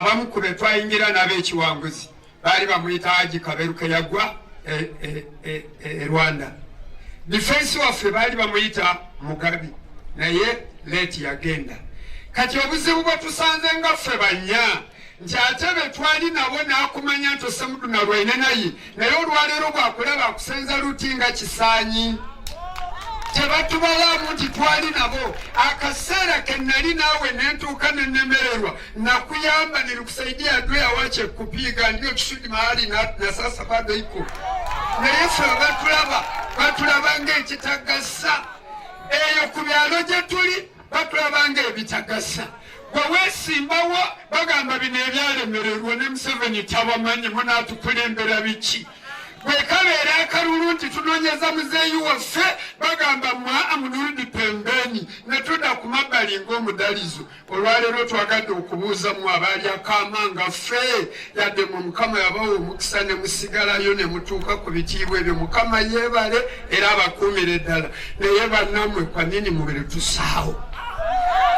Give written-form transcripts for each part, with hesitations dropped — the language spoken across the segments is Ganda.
Bamukube twayingira n'abekiwanguzi bali bamuyita Haji Kaberuka yagwa Rwanda. Defense waffe bali bamuyita Mugabi naye leti yagenda. Kati obuzibu bwe tusanze nga ffe banya nti ate be twali nabo n'akumanya nti Osemudu na Lwaine naye olwaleero bwakulaba akusenza luti nga kisaanyi. Tebatubalamu nti twali nabo akaseera ke nali naawe nentuuka nenemererwa nakuyamba nilikusaidia adui awache kupiga ndio kisudi mahali na sasa bado iko naye ffe batulaba ng'ekitagasa eyo ku byalo gye tuli batulaba ng'ebitagasa gwe weesimbawo bagamba bino ebyalemererwa ne Museveni tabamanyi munaatukulembera biki gwe kabeera akalulu nti tunoonyeza muzeeyi waffe bagamba amunuludi pembeni ne tudda ku mabbali ng'omudalizo. Olwaleero twagadde okubuuzamu abaali akaamanga ffe yadde mu Mukama yabawa omukisa ne musigalayo ne mutuuka ku bitiibwa ebyo. Mukama yeebale era abakuumire ddala naye bannammwe kwa nini mubiri tusaawo.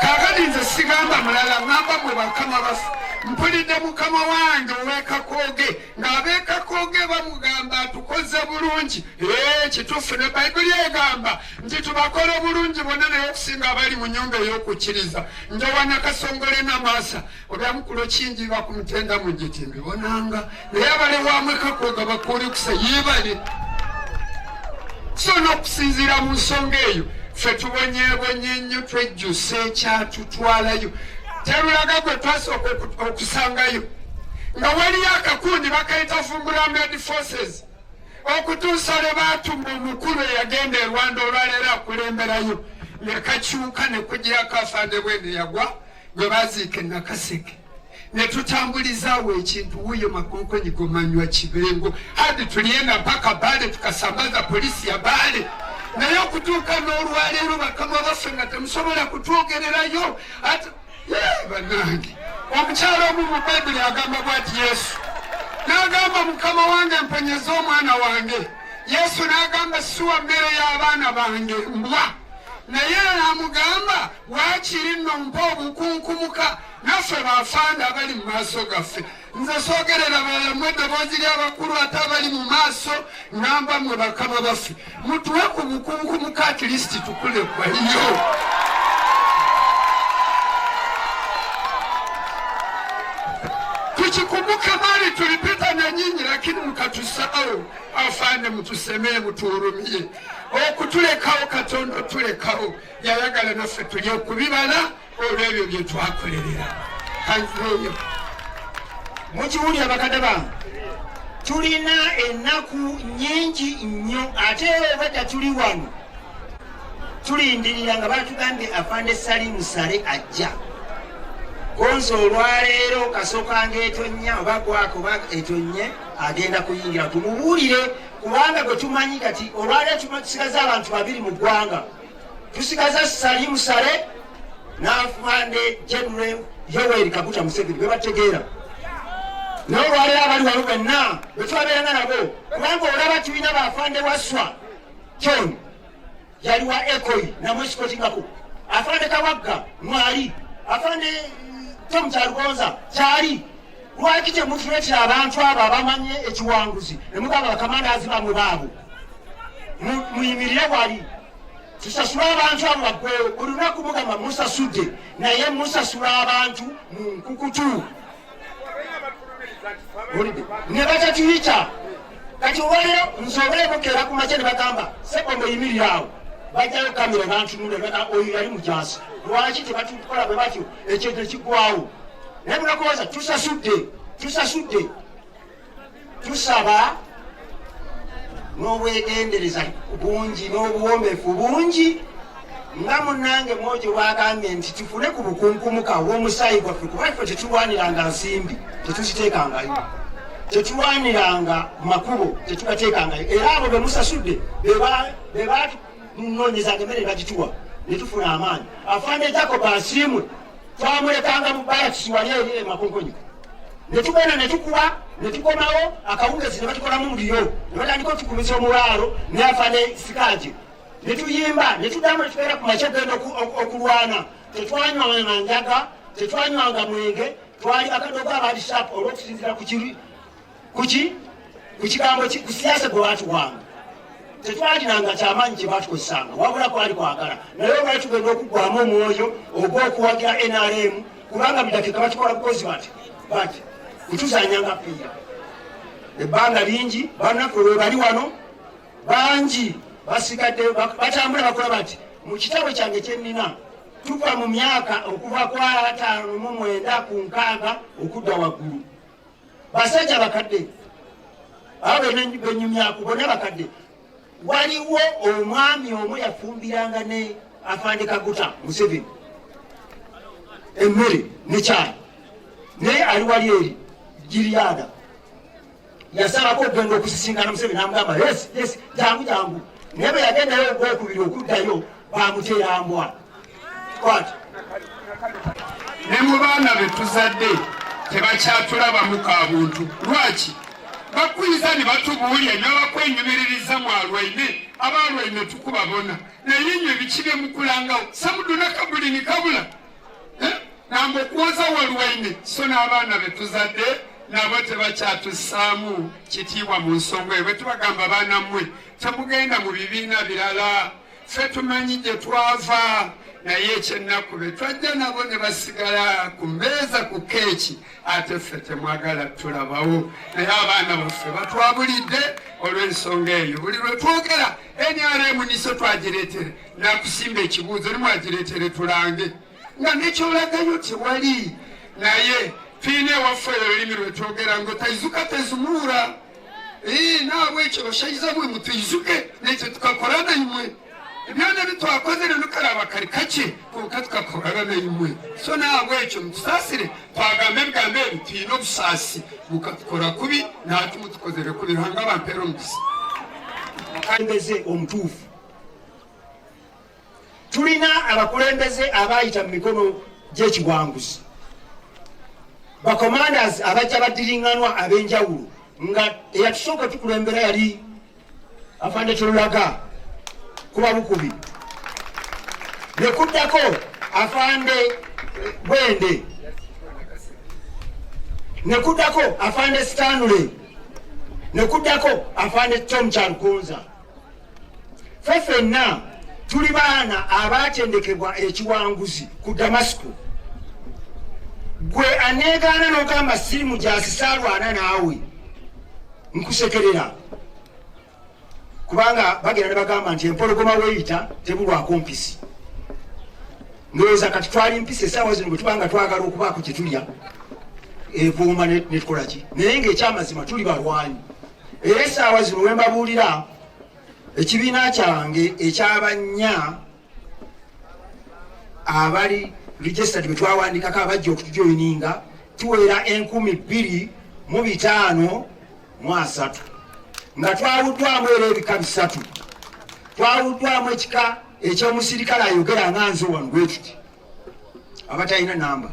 Kaakati nze sigamba mulala ngamba mwe bakama baffe mpulidde mukama wange ow'ekakooge ng'ab'ekakooge bamugamba tukoze bulungi. Kituufu ne Bayibuli egamba nti tubakole bulungi bonna naye okusinga abali mu nnyumba ey'okukkiriza. Njowa Nakasongole n'Amaasa olyamukulo kingi bakumutenda mu giti mbibonanga naye abali wamu ekakooga bakuuli kusa yeebale. So n'okusinziira mu nsonga eyo ffe tubonyeebonye nnyo twejjusa ekyatutwalayo. Terulaga gwe twasooka okusangayo nga waliyo akakundi bakayita Fungula Armed Forces okutuusa lwe baatumba omukulu eyagenda e Rwanda olwaleero akulemberayo ne kakyuka ne kugirako Afande Bwene yagwa gwe baziika e Nakaseke ne tutambulizaawo ekintu wuuyo Makonkonyi gomanywa Kibengo hadi tulienda mpaka Bale tukasambaza polisi ya Bale naye okutuuka n'olwaleero bakama baffe nga temusobola kutwogererayo bannange. Omukyala omu mu Bayibuli agamba bw'ati Yesu n'agamba Mukama wange mponyeza omwana wange. Yesu n'agamba siwa mmere y'abaana bange mbwa naye n'amugamba waakiri nno mpa obukunkumuka naffe bafanda abali mu maaso gaffe. Nze soogerera balamu eddoboozi ly'abakulu ate abali mu maaso ngamba mmwe bakama baffe mutuwe ku bukunkumuka at least tukule kwaliyo. Tukikumbuke mali tulipita na nyinyi lakini mkatusahau. Afande mutusemee mutuhurumie. Okutulekawo Katonda tulekawo yayagala naffe tulye okubibala olw'ebyo bye twakolerera. Kanzeeyo mukiwulira bakadde bange tulina ennaku nnyingi nnyo ate obadda tuli wano tulindirira nga batugambye Afande Salimu Sale ajja. Gonzo olwaleero kasooka ng'etonnya oba gwako oba etonye agenda kuyingira tumubuulire kubanga gwe tumanyi kati olwaleero tusigaza abantu babiri mu ggwanga. Tusigaza Salimu Sale n'Afande General Yoweri Kaguta Museveni be bategeera. Naye olwaleero abali wano benna bwe twabeeranga nabo kubanga olaba tulina baafande Waswa John yali wa Ekoi namwesikotingako, Afande Kawagga mwali, Afande Tom Kyalugonza kyali. Lwaki temutuleetera abantu abo abamanye ekiwanguzi ne mugamba bakamandazi bamwe baabo muyimirire wali tusasula abantu abo baggwewo. Buli lunaku mugamba musasudde naye musasula abantu mu nkukutu ne batatuyita. Kati olwaleero nsoboleebokera ku makya ne bagamba Ssekombo yimirire awo bajjayo kamera bantunula oyo yali mujansi. Lwaki tebatukola bwe batyo ekintu ekiggwawo naye munakubaza tusasudde tusaba n'obwegendereza bungi n'obuwomefu bungi nga munnange mwojo bwagambye nti tufune ku bukunkumuka w'omusaayi gwaffe kuba ffe tetulwaniranga nsimbi tetuziteekangayo, tetulwaniranga makubo tetugateekangayo era abo be musasudde be batunoonyezanga emmere bagituwa ne tufuna amaanyi. Afande Jacob Asiimwe twamulekanga mu bbala tusiwali eri e Makonkonyi ne tugenda ne tukuba ne tukomawo akawungezi ne batukolamu muliro ne batandika otukumisa omulaalo ne Afande Sikaje ne tuyimba ne tuddamu ne tubeera ku makya genda okulwana. Tetwanywanga njaga tetwanywanga mwenge twali akadogo abali sharp olw'okusinzira ku kigambo ku siyaasa gwe baatuwanga. Tetwalinanga kyamaanyi kye baatukozesanga, wabula kwali kwagala. Naye olwali tugenda okuggwamu omwoyo ogw'okuwagira NRM, kubanga bidakiika bakikola bukozi bati kutuzanyanga piira. Ebbanga lingi bannaffe we bali wano bangi basigadde batambula bakola bati mu kitabo kyange kyennina tuva mu myaka okuva kwa 59 ku 6 okudda waggulu. Basajja bakadde abo benyumyaku bonna bakadde. Waliwo omwami omu yafumbiranga ne Afande Kaguta Museveni emmere ne kyali naye ali wali eri Giriada yasabako okugenda okusisinkana Museveni amugamba yes jangu naye bwe yagendayo ogwokubiri okuddayo bamuteera mbwa kwati. Ne mu baana be tuzadde tebakyatulabamu ka buntu. Lwaki? Bakwiza ne batubuulya ne bakwenyumiririza mu alwaine abalwaine tukubabona naye nnyo ebikibe mukulangawo samuduna kabulini kabula namba okuwoza walwaine so n'abaana be tuzadde nabo tebakyatusaamu kitiibwa mu nsonga eyo. Bwe tubagamba baana mmwe temugenda mu bibiina birala, ffe tumanyi gye twava naye ekyennaku be twajja nabo ne basigala ku mmeeza ku keeki ate ffe temwagala tulabawo. Naye abaana baffe batwabulidde olw'ensonga eyo. Buli lwe twogera NRM niso twagireetere nakusimba ekibuuzo nimwagireetere tulange nga nekyolagayo tewali. Naye tuyina ewaffe olulimi lwe twogera ngo taizuka tezumuura. Naabwe ekyo bashayiza mwe mutuizuke nekyo tukakola naimwe byonna bitwakoze lero kalaba kali kake konka tukakola naimwe. So naabwe ekyo mutusaasire twagambe ebigambo ebyo tuyina obusaasi mukatukora kubi naati mutukozere kubi hanga bampera omukisa. Abakulembeze omutuufu tulina abakulembeze abayita mu mikono gy'ekiwanguzi, bacommanders abajja baddiringanwa ab'enjawulo nga eyatusooka tukulembera yali Afande Tululaga kuba bukubi, nekuddako Afande Bwende, nekuddako Afande Stanley, nekuddako Afande Tom Chalkonza. Ffenna tuli baana abatendekebwa ekiwanguzi ku Damasco. Gwe aneegaana n'ogamba sirimu gyasisaalwana naawe nkusekerera, kubanga bagenda ne bagamba nti empologoma weeyita tebulwako mpisi. Ndowooza kati twali mpisi essaawa zino bwe tubanga twagala okubaako kye tulya evuuma ne tukola ki, naye ng'ekyamazima tuli balwanyi. Era essaawa zino we mbabuulira ekibiina kyange ekyabannya abali registered bwe twawandikako abajja okutujoyininga tuwera 25,503 nga twawuddwamu era ebika 3. Twawuddwamu ekika ekyomusirikale ayogera nga nze wano bwe tuti abatalina namba,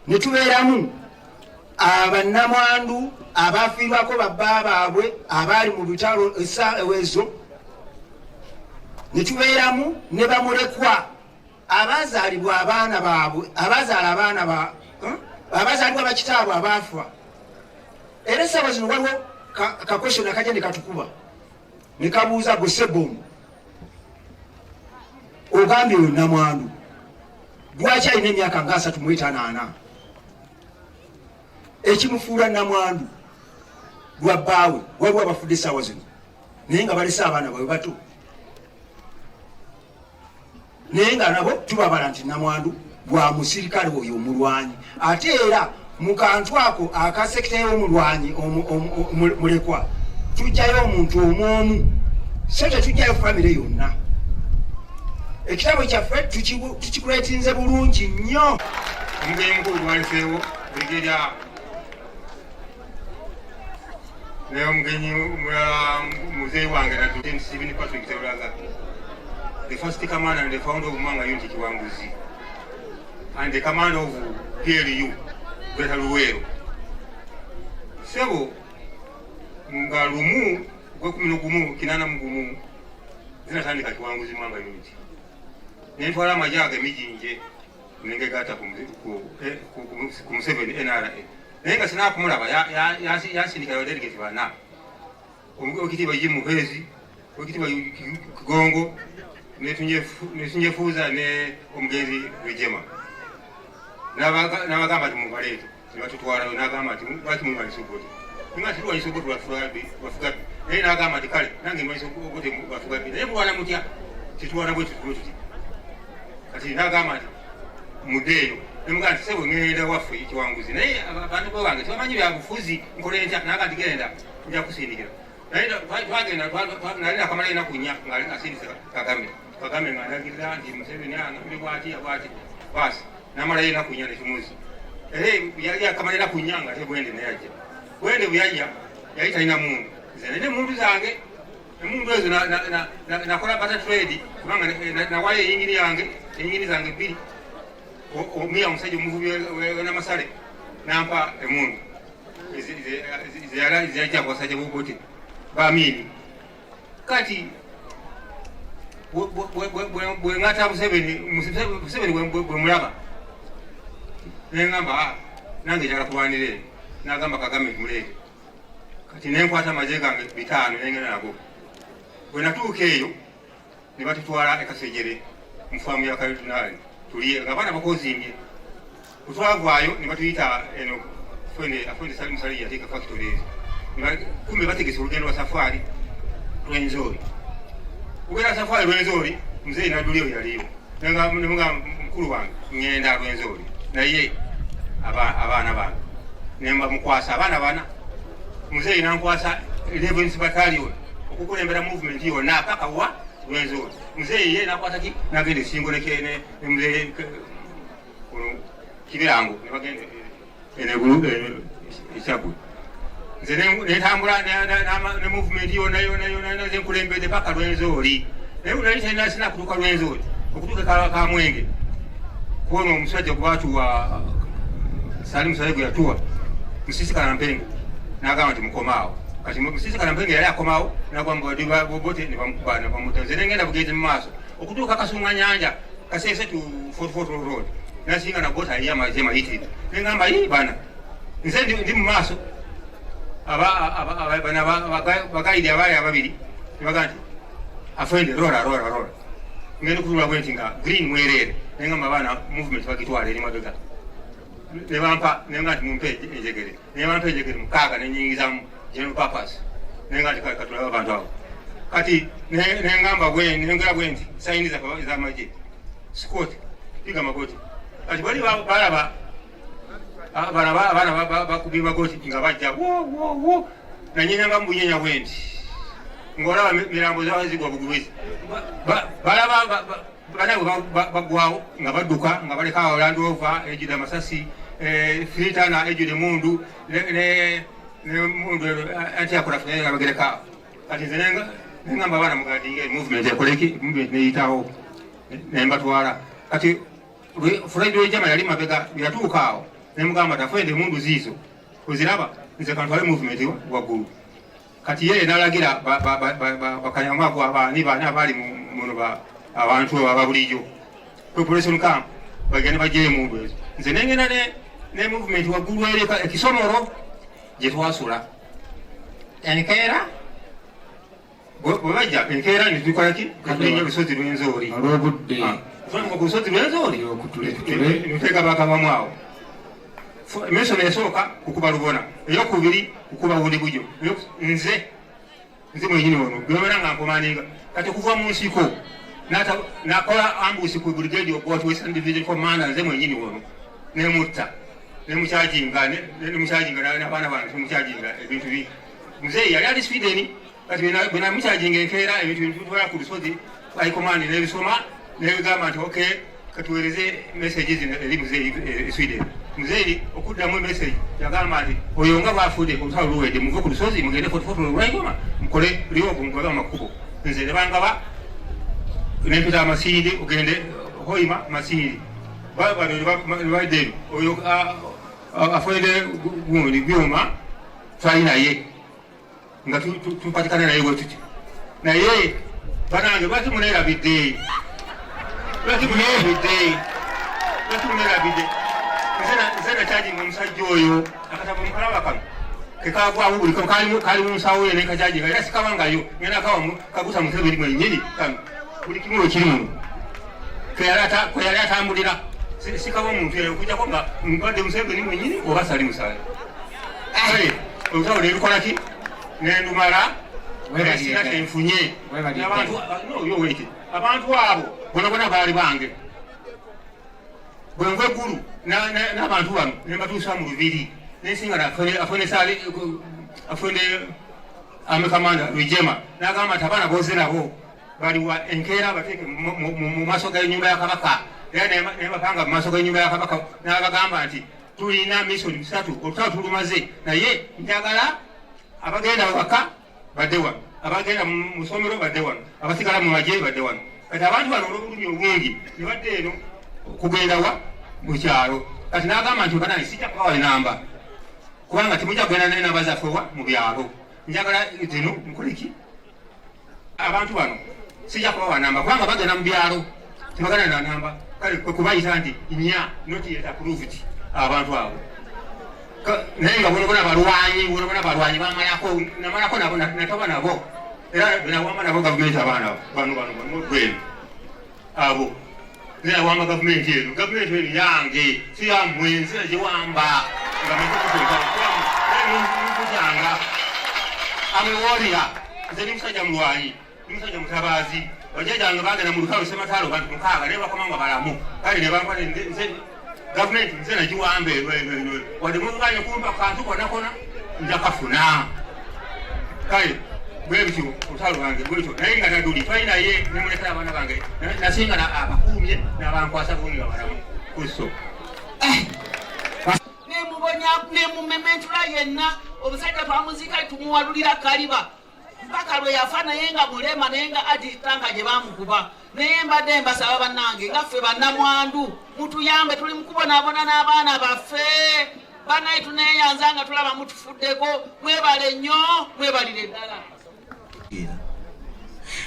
ne tubeeramu abannamwandu abafiirwako babba baabwe abaali mu lutalo ewezo, ne tubeeramu ne bamulekwa abazaalibwa abaana baabwe abazaalibwa bakitaabwe abaafa. Era essaawa zino waliwo kakwesona kajja ne katukuba ne kabuuza gwe Ssebbomu ogambye oyo namwandu lwaki alina emyaka nga 35 ekimufuula namwandu lwa bbaawe waliwo abafudde essaawa zino naye nga balese abaana baabwe bato, naye nga nabo tubabala nti namwandu gwa musirikale oyo omulwanyi. Ate era mu kantu ako aka sekita y'omulwanyi mulekwa tujjayo omuntu omwomu, so tetujjayo famire yonna. Ekitabo kyaffe tukikuleetinze bulungi nnyo. Omugenyi mukulu gwalifeewo Brigadier naye omugenyi muzeeyi wange Lieutenant Stephen Patrick Tululaga, the first commander and the founder of Manga Unity Kiwanguzi, and the commander of PLU Greater Luweero. Sebo nga lumu gwe 11 zinatandika Kiwanguzi Manga Unity. Nentwala amajaaga emijinje nenge gata ku Museveni NRA nenga sina kumulaba yasindika delegate bana okitiba yimuhezi okitiba kigongo netunyefuza ne omugenzi Rwigema n'abagamba ati mubalete nibatutwala n'agamba ati baki mumalisogoti nga tiruwa isogoti wafugabi naye n'agamba ati kale nange malisogoti wafugabi naye mulwana mutya titwala bwe tuti kati n'agamba ati mudeeyo nemugaa nti sebo ngenda waffe ekiwanguzi naye abantu bwange tebamanyi byabufuzi nkola entya naga nti genda nja kusindikira naye twagenda nalina akamala enaku nnya nga asindise Kagame nga alagirira nti Museveni angambye bwati basi namala enaku nnya nekimuzi yali akamala enaku nnya nga ate Bwende naye ajja Bwende bweyajja yali talina mundu nze nene mundu zange emundu ezo nakola bata trade kubanga nawayo enyingini zange bbiri omuya omusajja omuvubi w'Namasale nampa emundu ziyajja kubasajja b'Obote bamiini kati bwengata Museveni bwe mulaba neŋŋamba nange njagala kubanire n'agamba Kagame tumuleete kati nenkwata amaze gange 5 nengenda nago bwe natuuka eyo ne batutwala ekasejere mu faamu ya Kayutunaali tuliye nga abaana bakozimbye kutwavaayo ne batuyita eno afwende Salimu Sale yateeka factory ezo kumbe bategese olugendo lwa safari Rwenzori ugenda safari Rwenzori muzeeyi naddulio yaliyo nemuga mukulu wange ngenda Rwenzori naye abaana bange nemba mukwasa abaana bana muzeeyi nankwasa 11th battalion okukulembera movement yonna paka wa Rwenzori muzeeyi ye nakwataki nagenda esingo nekene muzeeyi Kibirango ne bagenda ekyagwe nze netambula ne movement yonna zenkulembedde paka Rwenzori naye nali talina sina kutuuka Rwenzori okutuuka Kamwenge kuona omusajja gwatuwa Salimu Sale gwe yatuwa Musisikana Mpengo n'agamba nti mukomaawo kati Musisikana Mpengo yali akomaawo nagwa mubadi b'Obote ne bamukubana bamuta nze nengenda bugenze mu maaso okutuuka Kasunga Nyanja Kasese tu Fort Road nasinga na Bota ya maje mayitira nengamba yi bana nze ndi mu maaso bana bagaidi abali ababiri bagandi afende rora ngene kulula bwenti nga green mwerere nengamba bana movement bagitwala eri mabega ne bampa nenga nti mumpe enjegere ne bampa enjegere mukaga nenyingizamu general purpose nenga nti katula abantu abo kati nengamba nengera bwenti sayiniza za maje Scott piga magoti kati bali balaba abana bakubi magoti nga bajja wo nanyenyanga mbunyenya bwenti ngolaba mirambo zawo zigwa bugubisi balaba bana bagwawo nga badduka nga baleka Land Rover ejida masasi filita na ejide mundu ne mundu anti akola fene nga bagereka kati zenenga ngamba bana mugadinge movement ekoleki movement neyitawo nembatwala kati Fred Rwigema yali mabega byatuukaawo nemugamba tafende mundu ziizo oziraba nze kantwale movement waggulu kati yeye nalagira bakanyamwako abani bana abali muno abantu ababulijo population camp bagende baje mundu ezo nze nengena ne movement waggulu ereka ekisomoro gye twasula enkeera bwebajja enkeera netukolaki katulinnya Lusozi Rwenzori olwobudde ku Lusozi Rwenzori nutega bakabamwawo emesono esooka kukuba Lubona eyokubiri kukuba Bundi Bujo nze mwenyini ono gwemera nga nkomaninga kati okuva mu nsiko nakola ambusi ku brigade of Western Division Commander nze mwenyini ono nemutta nemukyajinga n'abaana bange nemukyajinga ebintu bi muzeeyi yali ali Sweden kati bwe mukyajinga enkeera ebintu bitwala ku Lusozi High Command nebisoma nebigamba nti okay katuweereze messages eri muzeeyi Sweden muzeeyi okuddamu message yagamba nti oyo nga bwafudde olutalo luwedde muve ku Lusozi mugende fotofoto Lwengoma mukole lyogo mugaba amakubo nze ne bangaba nempita Masindi ogende Hoima Masindi bano oyo afwede gundi byuma twali naye nga tupatikana naye bwe tuti naye banange lwaki muneerabidde yakumerabide nzena charging omusajja oyo akatabo mukalaba kano kekavaawo buli kali mu nsawo ye nekajajinga era sikabangayo ngenda kagusa Museveni mwenyini kano buli kimu ekirimu kweyali atambulira sikaba omuntu eyo okujjako nga mbadde Museveni mwenyini oba sali musale olutawo nebikolaki nendumala sina tenfunye abantu abo bonabona baali bange bwenva eggulu n'abantu bano nembatuusa mu lubiri nensingana afune amekamanda Rwigema n'agamba nti abaana boze nabo baliwa enkeera bateeke mu maaso g'ennyumba ya Kabaka era nebapanga mu maaso g'ennyumba ya Kabaka n'abagamba nti tulina misoni 3 olutalo tulumaze naye njagala abagenda waka badde wano abagenda mu ssomero badde wano abasigala mu magye badde wano kati abantu bano olw'obulumi obungi ne badde eno okugenda wa mu kyalo kati n'agamba nti banani sijja kubawa enamba kubanga temujja kugenda n'enamba zaffe wa mu byalo njagala zino nkoleki abantu bano sijja kubawa namba kubanga bagenda mu byalo tebagenda na namba kale kubayita nti nya not yet approved abantu abo naye nga bonabona balwanyi namalako nabo nataba nabo era benawamba nabo gavumenti abaana bano gweno abo zinawamba gavumenti eno yange si yammwe nzina giwamba nga mekukutanga amewolera nze ni musajja mulwanyi ni musajja mutabaazi bajjajjange bagenda mu lutalo Sematalo bantu 6 naye bakoma nga balamu kale ne bampa nze gavumenti nze nagiwambe wadde muvuganya kumpa kantu konakona njakafuna kale bwebityo olutalo lwange bwekyo naye nga naduli twalinaye nemulekera abaana bange nasinga abakuumye n'abankwasa bulungi babalamu kuso nemumementula yenna omusajja twamuziika tumuwalulira kaliba mpaka lwe yafa naye nga mulema naye nga aditanga gye bamukuba naye mbadde mbasaba bannange nga ffe bannamwandu mutuyambe tuli mukubonaabona n'abaana baffe banaye tuneeyanza nga tulaba mutufuddeko mwebale nnyo mwebalire ddala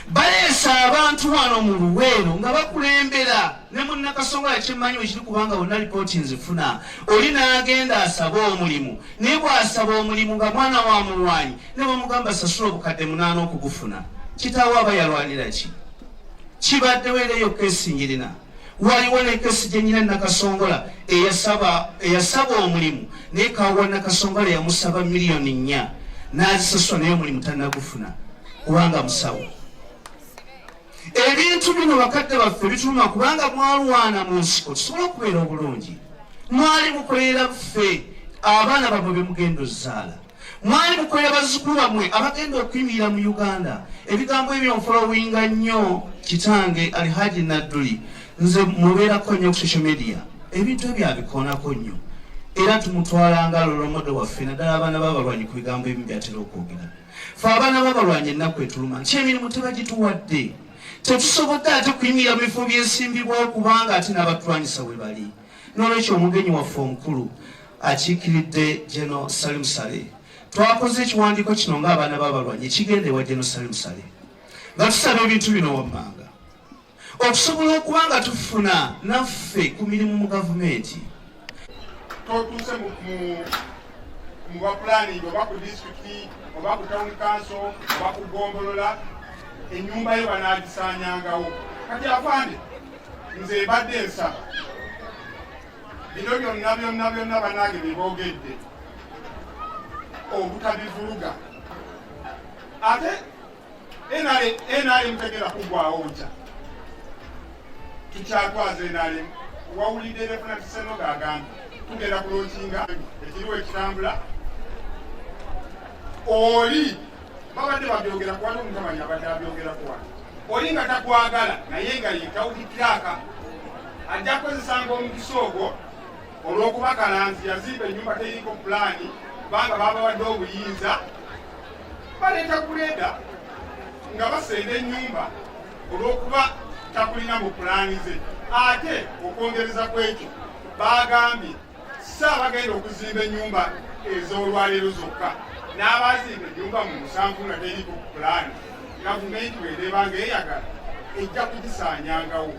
baleesa abantu wano mu Luweero nga bakulembera ne munnakasongola kyemmanyi wekiri kubanga wonna lipooti nzifuna oli n'agenda asaba omulimu naye bw'asaba omulimu nga mwana wa mulwanyi ne bamugamba sasula obukadde 8 okugufuna kitaawo aba yalwanira ki kibaddewo era eyo keesi njirina waliwo ne keesi gye nnyina Nakasongola eyasaba omulimu naye kaawa Nakasongola yamusaba $4 million n'azisasula naye omulimu tannagufuna kubanga musawo. Ebintu bino bakadde baffe bituluma kubanga mwalwana mu nsiko tusobola okubeera obulungi. Mwali mukolera ffe abaana bammwe be mugenda ozzaala. Mwali mukolera bazzukulu bammwe abagenda okuyimirira mu Uganda. Ebigambo ebyo nfolowinga nnyo kitange Alhaji Nadduli nze mubeerako nnyo ku social media. Ebintu ebyo abikoonako nnyo era tumutwalanga lolomodo waffe naddala abaana b'abalwanyi ku bigambo ebimu byatera okwogera. Ffe abaana b'abalwanyi ennaku etuluma nti emirimu tebagituwadde. Tetusobodde ate kuyimirira mu bifo by'ensimbibwawo kubanga ate n'abatulwanyisa we bali. N'olwekyo omugenyi waffe omukulu akiikiridde General Salim Saleh twakoze ekiwandiiko kino ng'abaana b'abalwanyi ekigenda ewa General Salim Saleh nga tusaba ebintu bino wammanga okusobola okuba nga tufuna naffe ku mirimu mu gavumenti. Totuuse mu bapulaani oba ku disitulikiti oba ku town council oba ku gombolola ennyumba yo banaagisaanyangawo. Kati afande nze mbadde nsaba bino byonna banange bye boogedde obutabivuluga ate NRM tegera kuggwawo nkya tukyatwaza NRM. Wawulidde Reverend Senoga agamba tugenda kulonkinga ekiriwo ekitambula oli babadde babyogera kuwali omutamanyi abadde abyogera kuwali oli nga takwagala naye nga yekawulikiraka ajja kukozesanga omukisa ogwo olw'okuba kalanzi yazimba ennyumba teriko pulaani kubanga babawadde obuyinza baleeta kuleeda nga basenda ennyumba olw'okuba takulina mu pulaani ze. Ate okwongereza kwekyo bagambye saabagenda okuzimba ennyumba ez'olwaleero zokka n'abazimba ennyumba mu 7 nga teriko pulaani gavumenti bw'ereebanga eyagala ejja kugisaanyangawo.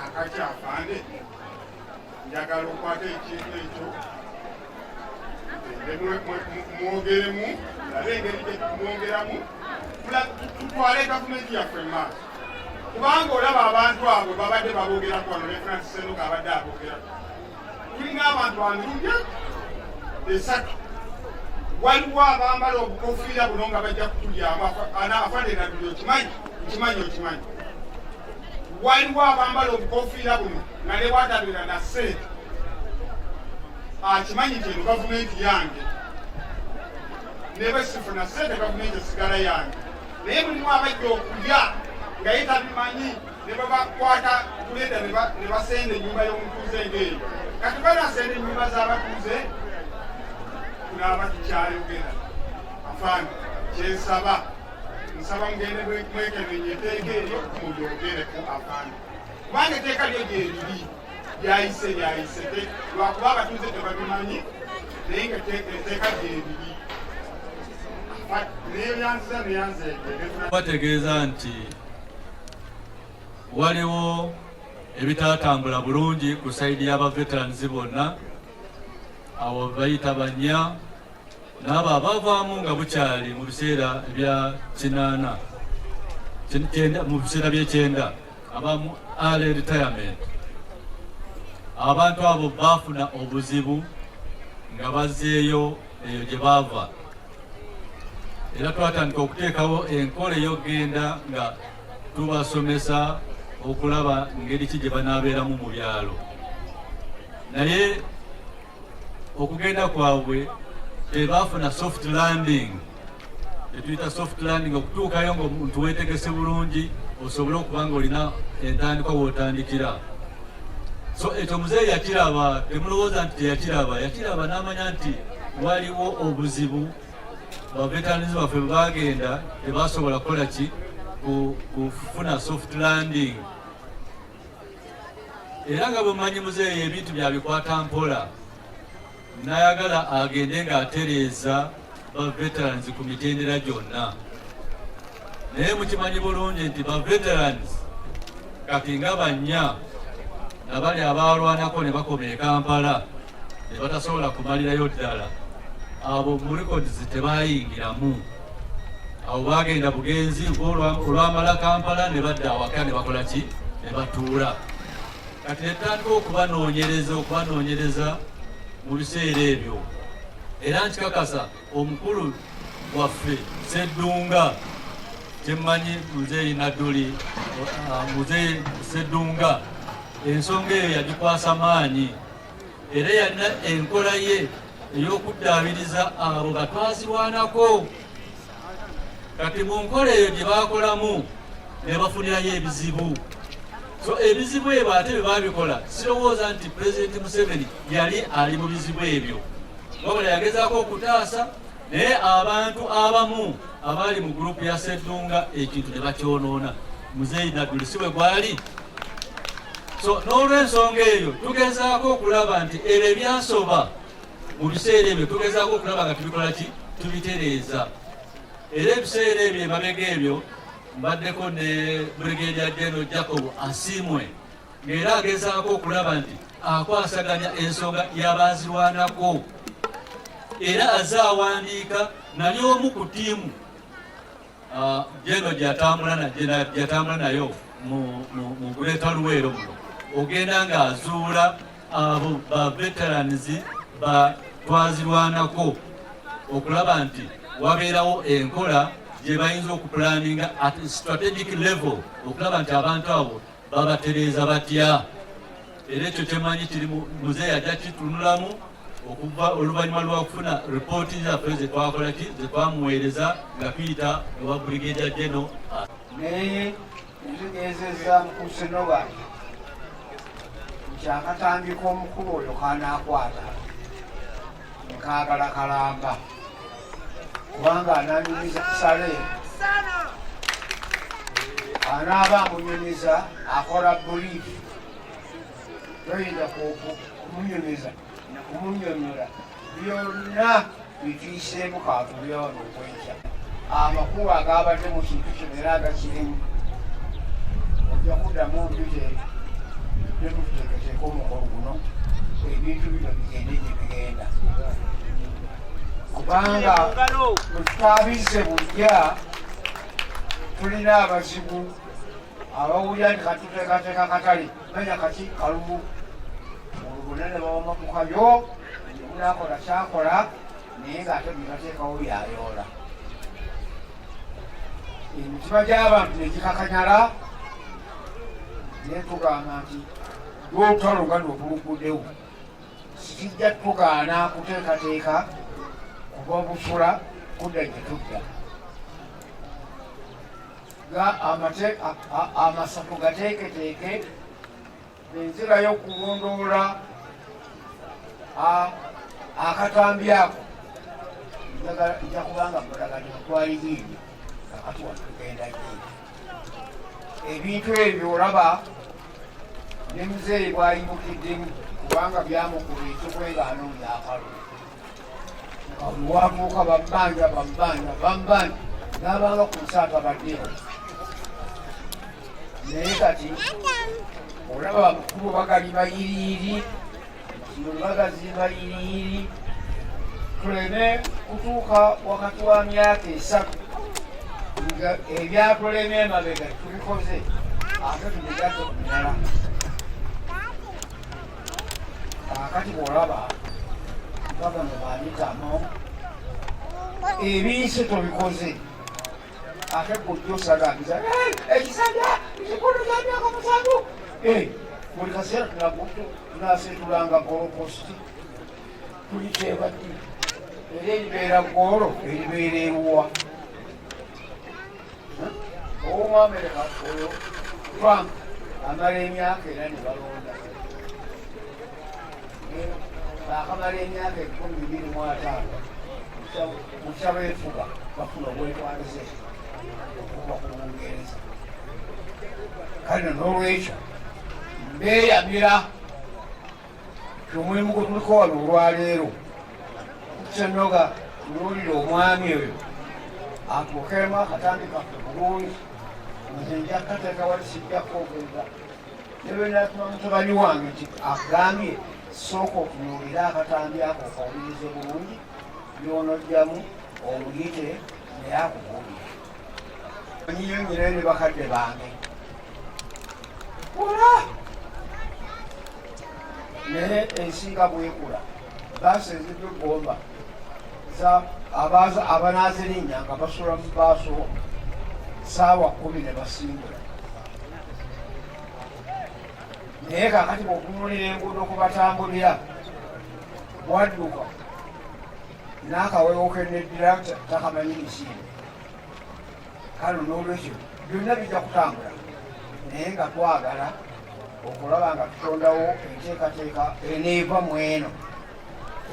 Akakyafande njagala okwata ekintu ekyo mwogeremu labe engeri gyetumwongeramu tutwale gavumenti yaffe maaso kubanga olaba abantu abo babadde baboogeraku wano ne Francis Senoka abadde aboogeraku tulina abantu banduja esatu waliwo abambala obukofiira buno nga bajja kutulyamu afande naduli okimanyi waliwo abambala obukofiira buno nga ne bwatabeera na sente akimanyi nti eno gavumenti yange nebe sifuna sente gavumenti esigala yange naye mulimu abajja okulya nga ye tabimanyi ne babakwata kuleda ne basenda ennyumba y'omutuuze ng'eyo kati banasenda ennyumba z'abatuuze tulaba tukyayogera afande kyensaba nsaba mugende mwekenenye etteeka eryo mulyogereko afande kubanga etteeka lyo gyeriri lyayise lwakuba abatuuze tebabimanyi naye nga etteeka gyeriri naye byanziza neyanzeege bategeeza nti waliwo ebitatambula bulungi ku saidi y'abaveterans bonna abo bayita banya n'abo abavaamu nga bukyali mu biseera ebya 8 mu biseera by'ekyenda abamu early retirement. Abantu abo baafuna obuzibu nga bazzeeyo eyo gye baava era twatandika okuteekawo enkola ey'okgenda nga tubasomesa okulaba ngeri ki gye banaabeeramu mu byalo naye okugenda kwabwe tebaafuna soft landing etuyita soft landing okutuukayo ngaomuntu weetegese bulungi osobole okuba nga olina entandikwa wootandikira so ekyo muzeeyi yakiraba temulowooza nti yakiraba n'amanya nti waliwo obuzibu baveterans baffe bwe bagenda tebasobola kukola ki kufuna soft landing era nga bwemanyi muzeeyi ebintu byabikwata mpola nayagala agende ng'atereeza baveterans ku mitendera gyonna naye mukimanyi bulungi nti baveterans kati nga bannya nabali abalwanako ne bakoma e Kampala ne batasobola kumalirayo ddala abo mu records tebayingiramu abo bagenda bugenzi olwamala Kampala ne badda awaka ne bakola ki ne batuula kati netandika okubanoonyereza mu biseera ebyo era nkikakasa omukulu waffe Sseddunga kyemmanyi muzeeyi Nadduli muzeeyi Sseddunga ensonga eyo yagikwasa maanyi era yalina enkola ye ey'okuddaabiriza abo batwazirwanako kati mu nkola eyo gye bakolamu ne bafunirayo ebizibu so ebizibu ebyo ate bye babikola sirowooza nti Pulezidenti Museveni yali ali mu bizibu ebyo wabula yagezaako okutaasa naye abantu abamu abaali mu gurupu ya Sseddunga ekintu ne bakyonoona muzeeyi Nadduli si bwe gwali so n'olw'ensonga eyo tugezaako okulaba nti ebyo ebyasoba mu biseera ebyo tugezaako okulaba nga tubikola ki tubitereeza era ebiseera ebyo emabega ebyo mbaddeko ne Brigadier General Jacob Asiimwe ng'era agezaako okulaba nti akwasaganya ensonga y'abaazirwanako era azze awandiika nali omu ku ttiimu General gy'atambula nayo mu Greater Luweero muno ogenda ng'azuula abo baveterans batwazirwanako okulaba nti wabeerawo enkola gye bayinza okupulaninga at strategic level okulaba nti abantu abo babatereeza batya era ekyo kyemanyi kiri muzeeyi ajja kitunulamu okuva oluvannyuma lwakufuna ripooti zaffe zetwakola ki zetwamuweereza nga tuyita ewa Brigadier General naye nzigezeza mukusenoba kyakatandika omukulu oyo kanaakwata nkaagala kalamba kubanga ananyumiza kusale anaaba amunyumiza akola buliifu toyinza kumunyumiza kumunyonyola byonna bituyiseemu kaatulyono okwenkya amakulu agabadde mu kintu kino era agakirimu ojja kuddamu mbite netuteeketeeka omukolo guno ebintu bino bigende gye bigenda kubanga bwetutabize bujja tulina abazibu abawulira nti katuteekateeka katale manya kati kalubu olubunene bawamakukayo munakola kyakola naye ngaate bibateekawo byayoola emitima gy'abantu negikakanyala naye tugamba nti lwolutalo nga nobuluguddewo sikijja tugaana kuteekateeka kuba busula kudda gye tudda amasafu gateeketeeke enzira y'okulondoola akatambi ako nja kubanga mulagati twaligiini kakati watugenda giini ebintu ebyo olaba ne muzeeyi bwayimukiddemu kubanga byamukuba ekyokwegaano byakalu wabuuka bambanja n'abanga ku nsaata baddeho naye kati olaba bamukulu bagali bayiriiri bagazi bayiriiri tuleme kutuuka wakati wa myaka 3 nga ebyatulema emabega tubikoze ate tubigaze omunyala kakati bwolaba bagamba baanyitamu ebinsi tubikoze ate kujja osagambiza ekisanja ekikulu kya myaka 7 buli kaseera tunasetulanga goloposti tuliteeba ddi era eribeera golo eribeera eruwa owomwamerika oyo Trump amala emyaka era ne balonda bakamala emyaka 25 mukyaba efuga bafuna obwetwalize okuva ku Bungereza kale n'olwekyo mbeeyamira omulimu gwe tuliko wano olwaleero tukyenoga tunuulire omwami oyo atuukemu akatambi kaffe bulungi nze njakkateeka wali sijjakko ogenda nebenatuma mutabani wange nti agambye sooka okunuulira akatambi ako okawulirize bulungi byonojjamu owulire naye akubuulire anyiyo nyinayo ne bakadde bange ola naye ensinga bwekula baasi ezidde egomba abanaazirinnya nga basula mu baaso saawa 10 ne basimbula naye kakati bwokunulira enguudo kubatambulira wadduka n'akawewo keneddira takamanyi misinde kale n'olwekyo byonna bijja kutambula naye nga twagala okulaba nga tutondawo enteekateeka eneeva mu eno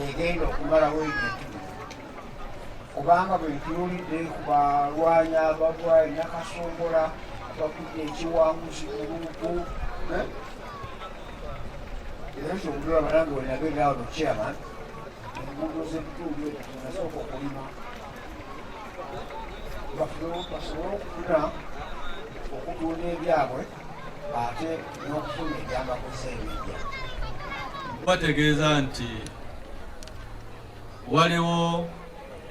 egenda okumalawo ebintu kubanga bwe ntunuulidde ku balwanyi abalwayi nakasongola bakudde ekiwanguzi kulupu era kyomulira balange wenagendawo no chairman enguudo z'ebitundu ebyo tunasooka okulima basobole okufuna okutunda ebyabwe ate n'okufuna ebyamakosa ebijja bategeeza nti waliwo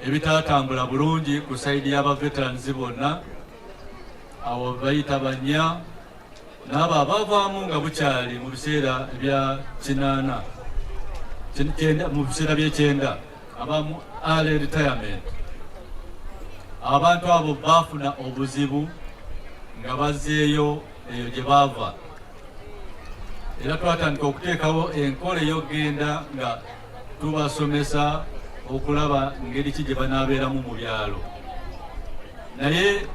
ebitatambula bulungi ku saidi y'abaveterans bonna abo bayita banya n'abo abavaamu nga bukyali mu biseera ebya 8 mu biseera by'ekyenda abamu early retirement abantu abo baafuna obuzibu nga bazzeeyo eyo gye baava era twatandika okuteekawo enkola ey'okgenda nga tubasomesa okulaba ngeri ki gye banaabeeramu mu byalo naye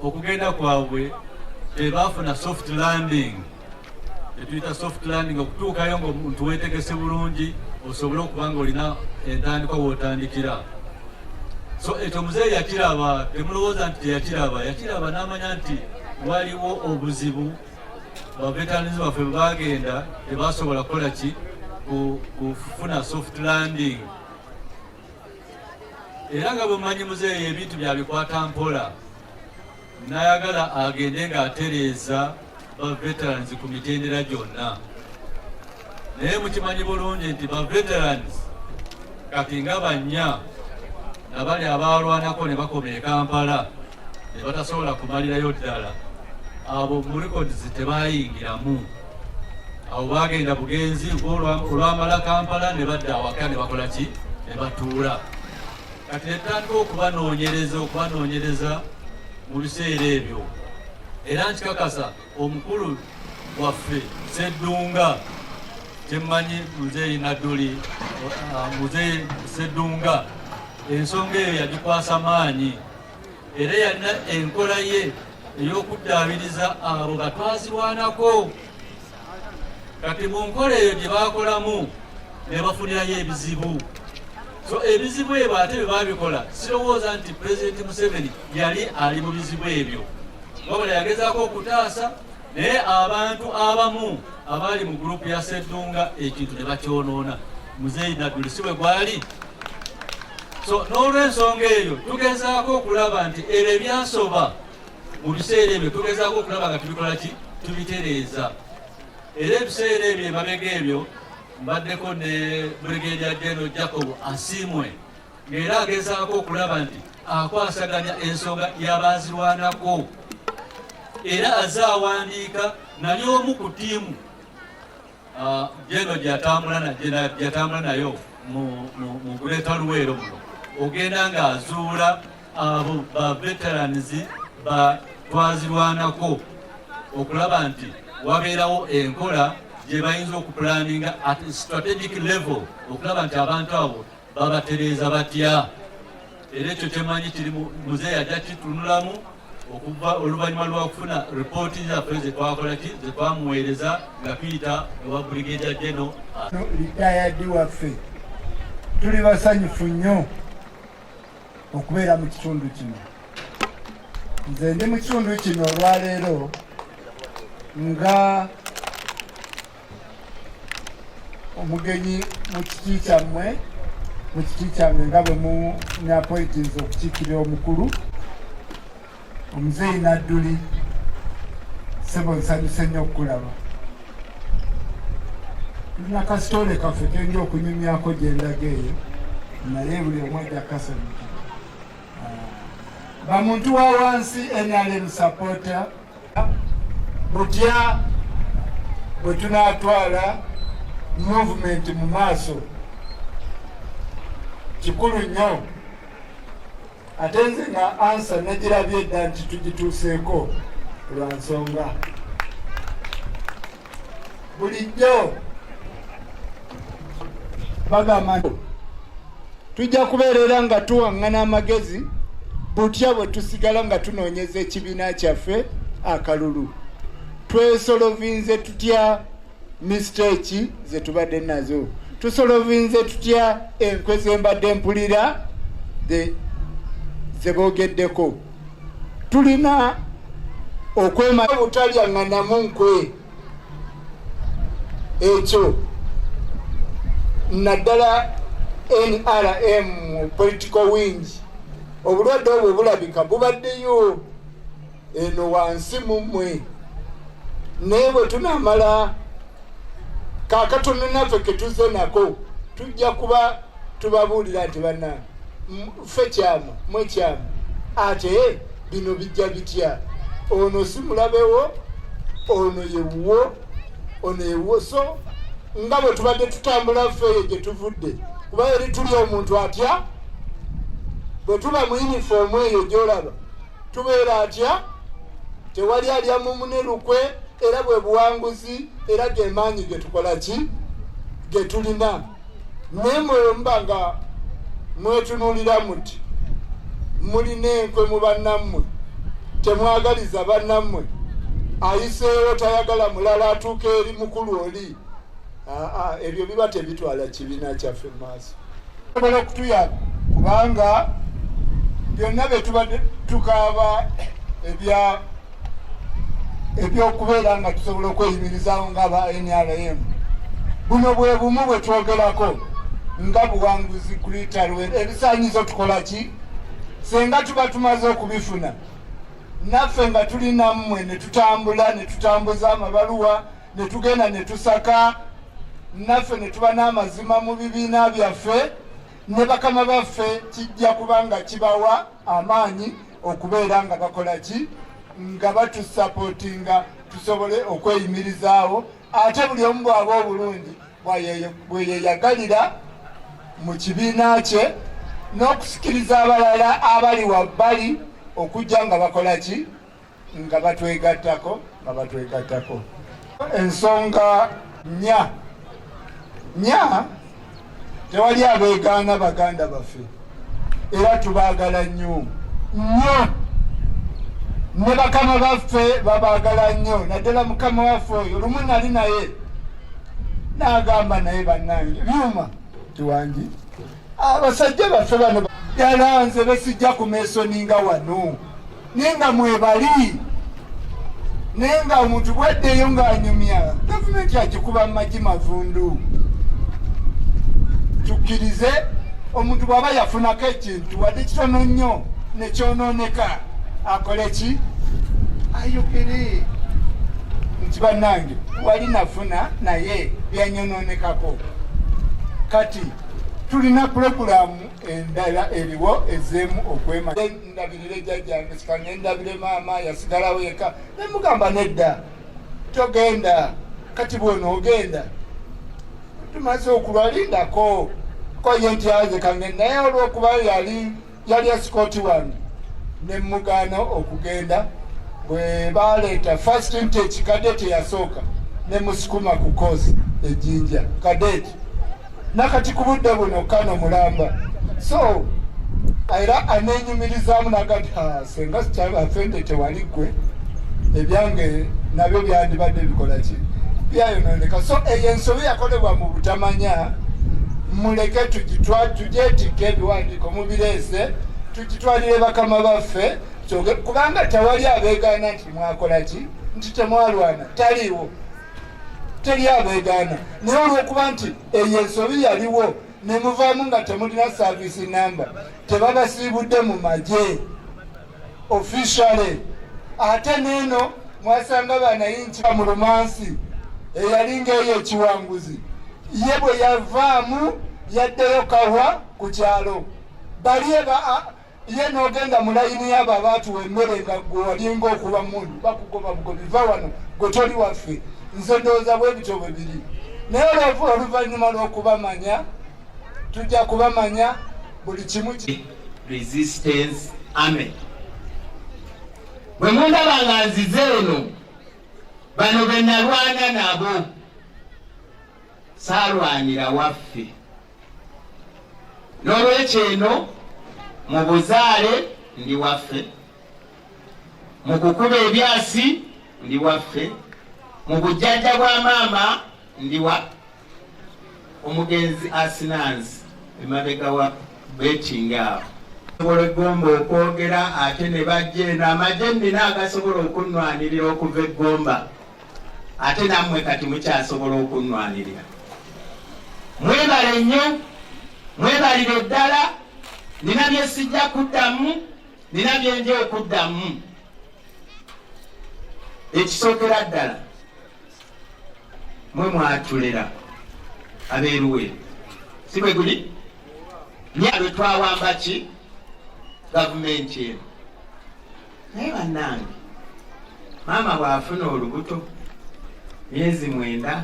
okugenda kwabwe tebaafuna soft landing etuyita soft landing okutuukayo ngaomuntu weetegese bulungi osobole okuba nga olina entandikwa wootandikira so ekyo muzeeyi yakiraba temulowooza nti yakiraba n'amanya nti waliwo obuzibu baveterans baffe bwe bagenda tebasobola kukola ki kufuna soft landing era nga bwemumanyi muzeeyi ebintu byabikwata mpola nayagala agende ng'atereeza baveterans ku mitendera gyonna naye mukimanyi bulungi nti ba veterans kati nga bannya nabali abalwanako ne bakoma e Kampala ne batasobola kumalirayo ddala, abo mu records tebayingiramu. Abo bagenda bugenzi olwamala Kampala ne badda awaka ne bakola ki, ne batuula. Kati netandika okubanoonyereza mu biseera ebyo, era nkikakasa omukulu waffe Sseddunga, kyemmanyi Muzeeyi Nadduli, Muzeeyi Sseddunga, ensonga eyo yagikwasa maanyi, era yalina enkola ye ey'okuddaabiriza abo batwazirwanako. Kati mu nkola eyo gye bakolamu ne bafunirayo ebizibu. So ebizibu ebyo ate bye babikola, sirowooza nti Pulezidenti Museveni yali ali mu bizibu ebyo, wabula yagezaako okutaasa, naye abantu abamu abali mu gurupu ya Sseddunga ekintu ne bakyonoona. Muzeeyi Nadduli si bwe gwali. So n'olw'ensonga eyo tugezaako okulaba nti ebyo ebyasoba mu biseera ebyo tugezaako okulaba nga tubikola ki, tubitereeza. Era ebiseera ebyo emabega ebyo mbaddeko ne Brigadier General Jacob Asiimwe, ng'era agezaako okulaba nti akwasaganya ensonga y'abazirwanako, era azze awandiika nali omu ku ttiimu General gy'atambula nayo mu Greater Luweero muno, ogenda ng'azuula abo ba veterans batwazirwanako, okulaba nti wabeerawo enkola gye bayinza okupulaninga at strategic level, okulaba nti abantu abo babatereeza batya. Era ekyo kyemanyi kiri Muzeeyi ajja kitunulamu okuva oluvannyuma lw'okufuna ripooti zaffe zetwakola ki, zetwamuweereza nga tuyita ewa Brigadier General. Retired waffe tuli basanyufu nnyo okubeera mu kitundu kino. Nze ndi mu kitundu kino olwaleero nga omugenyi mu kiti kyammwe, mu kiti kyange nga bwe munappointinze okukiikirira omukulu Omuzeeyi Nadduli. Ssebo nsanyuse nnyo okukulaba. Tulina kasitole kaffe kenja okunyumyako gye ndaga eyo, naye buli omu ajja kasanyuka. Bamuntu wa wansi NRM supporter, butya bwe tunaatwala movement mu maaso kikulu nnyo. Ate nze nga ansa negirabye edda nti tugituuseeko lwa nsonga bulijjo bagamba tujja kubeerera nga tuwaŋŋana amagezi butya bwe tusigala nga tunoonyeza ekibiina kyaffe akalulu. Twesolovinze tutya mistake ze tubadde nazo, tusolovinze tutya enkwe ze mbadde mpulira ze boogeddeko. Tulina okwema butalyaŋŋanamu nkwe, ekyo naddala NRM political wing obulwadde obwo bulabika bubaddeyo eno wansi mu mmwe, naye bwe tunaamala kakatono naffe ke tuzze nako tujja kuba tubabuulira nti banna ffe kyama mwe kyama, ate bino bijja bitya, ono si mulabewo, ono yewuwo, ono yewuwo. So nga bwe tubadde tutambula ffe eyo gye tuvudde, kuba eri tuli omuntu atya, bwe tuba mu yunifoomu eyo gy'olaba tubeera atya, tewali alya mu munerukwe, era bwe buwanguzi, era ge maanyi ge tukola ki, ge tulina. Naye mwe mba nga mwetunuulira muti mulina enkwe mu bannammwe, temwagaliza bannammwe, ayiseewo tayagala mulala atuuka eri mukulu oli, ebyo biba tebitwala kibiina kyaffe maaso. Osobola okutuyamba kubanga byonna bye tubadde tukaaba ebyokubeera nga tusobola okweyimirizawo ng'aba NRM, buno bwe bumu bwe twogerako nga buwanguzi kulita Luweero. Ebisaanyizo tukola ki? Senga tuba tumaze okubifuna, naffe nga tuli nammwe ne tutambula ne tutambuza amabaluwa ne tugenda ne tusaka naffe ne tuba n'amazima mu bibiina byaffe ne bakama baffe kijja kubanga kibawa amaanyi okubeera nga bakola ki nga batusapootinga tusobole okweyimirizaawo ate buli omu bw'aba obulungi bwe yeeyagalira mu kibiina kye n'okusikiriza abalala abali wabbali okujja nga bakola ki nga batwegattako ensonga nya tewali abeegaana baganda baffe era tubaagala nnyo ne bakama baffe babaagala nnyo naddala mukama waffe oyo lumu nali naye n'agamba naye bannange byuma tiwangi abasajja baffe bano yalanze besijja ku meesoninga wano nenga mwebali nenga omuntu bwaddeyo ng'anyumya gavumenti akikuba magi mavundu tukkirize omuntu bw'aba yafunako ekintu wadde kitono nnyo nekyonooneka akole ki ayogere nti bannange wali nafuna naye byanyonoonekako kati tulina pulogulaamu endala eriwo ezeemu ndabirire jjajjange sikange ndabire maama yasigalawo yeka nemugamba nedda togenda kati bwonoogenda tumaze okulwalindako koye nti aze kange naye olwokuba yali esikooti wange nemugaana okugenda bwe baleeta first intake kadeti yasooka nemusukuma ku kozi ejjinja kadeti nakati ku budde buno kano mulamba so era anenyumirizaamu nagati senga sikyabafende tewali gwe ebyange nabyo byandibadde bikola ki byayononeka so eyo ensobi yakolebwa mu butamanya muleke tugyetikka ebiwandiiko mubireese tukitwalire bakama baffe kubanga tewali abeegaana nti mwakola ki nti temwalwana taliiwo teri abeegaana naye olwokuba nti eyo ensobi yaliwo nemuvaamu nga temulina saavisi namba tebabasiibudde mu magye officiale ate neeno mwasanga banayinki mu lumansi eyalinga eyo ekiwanguzi ye bwe yavaamu yaddeyo kahwa ku kyalo bali ye n'ogenda mu layini y'abo abaatuwa emmere nga gwe walinga okuba mundu bakugoba bugobiva wano gwe toli waffe nze ndowooza bwe bityo bwe biri naye oluvannyuma lw'okubamanya tujja kubamanya buli kimu resistance army bwe mundaba nga nzize eno bano be nalwana nabo saalwanira waffe n'olwekyo eno mu buzaale ndi waffe mu kukuba ebyasi ndi waffe mu bujjajja bwa maama ndi wa omugenzi asinansi emabega wa betinga awo sobola eggomba okwogera ate ne bajja eno amagye nina agasobola okunnwanirira okuva eggomba ate nammwe kati mukyasobola okunnwanirira mwebale nnyo mwebalire ddala nina bye sijja kuddamu nina byenje okuddamu ekisookera ddala mwe mwatulera abeeruwe si bwe guli nyalwe twawamba ki gavumenti eno naye bannange maama bw'afuna olubuto myezi 9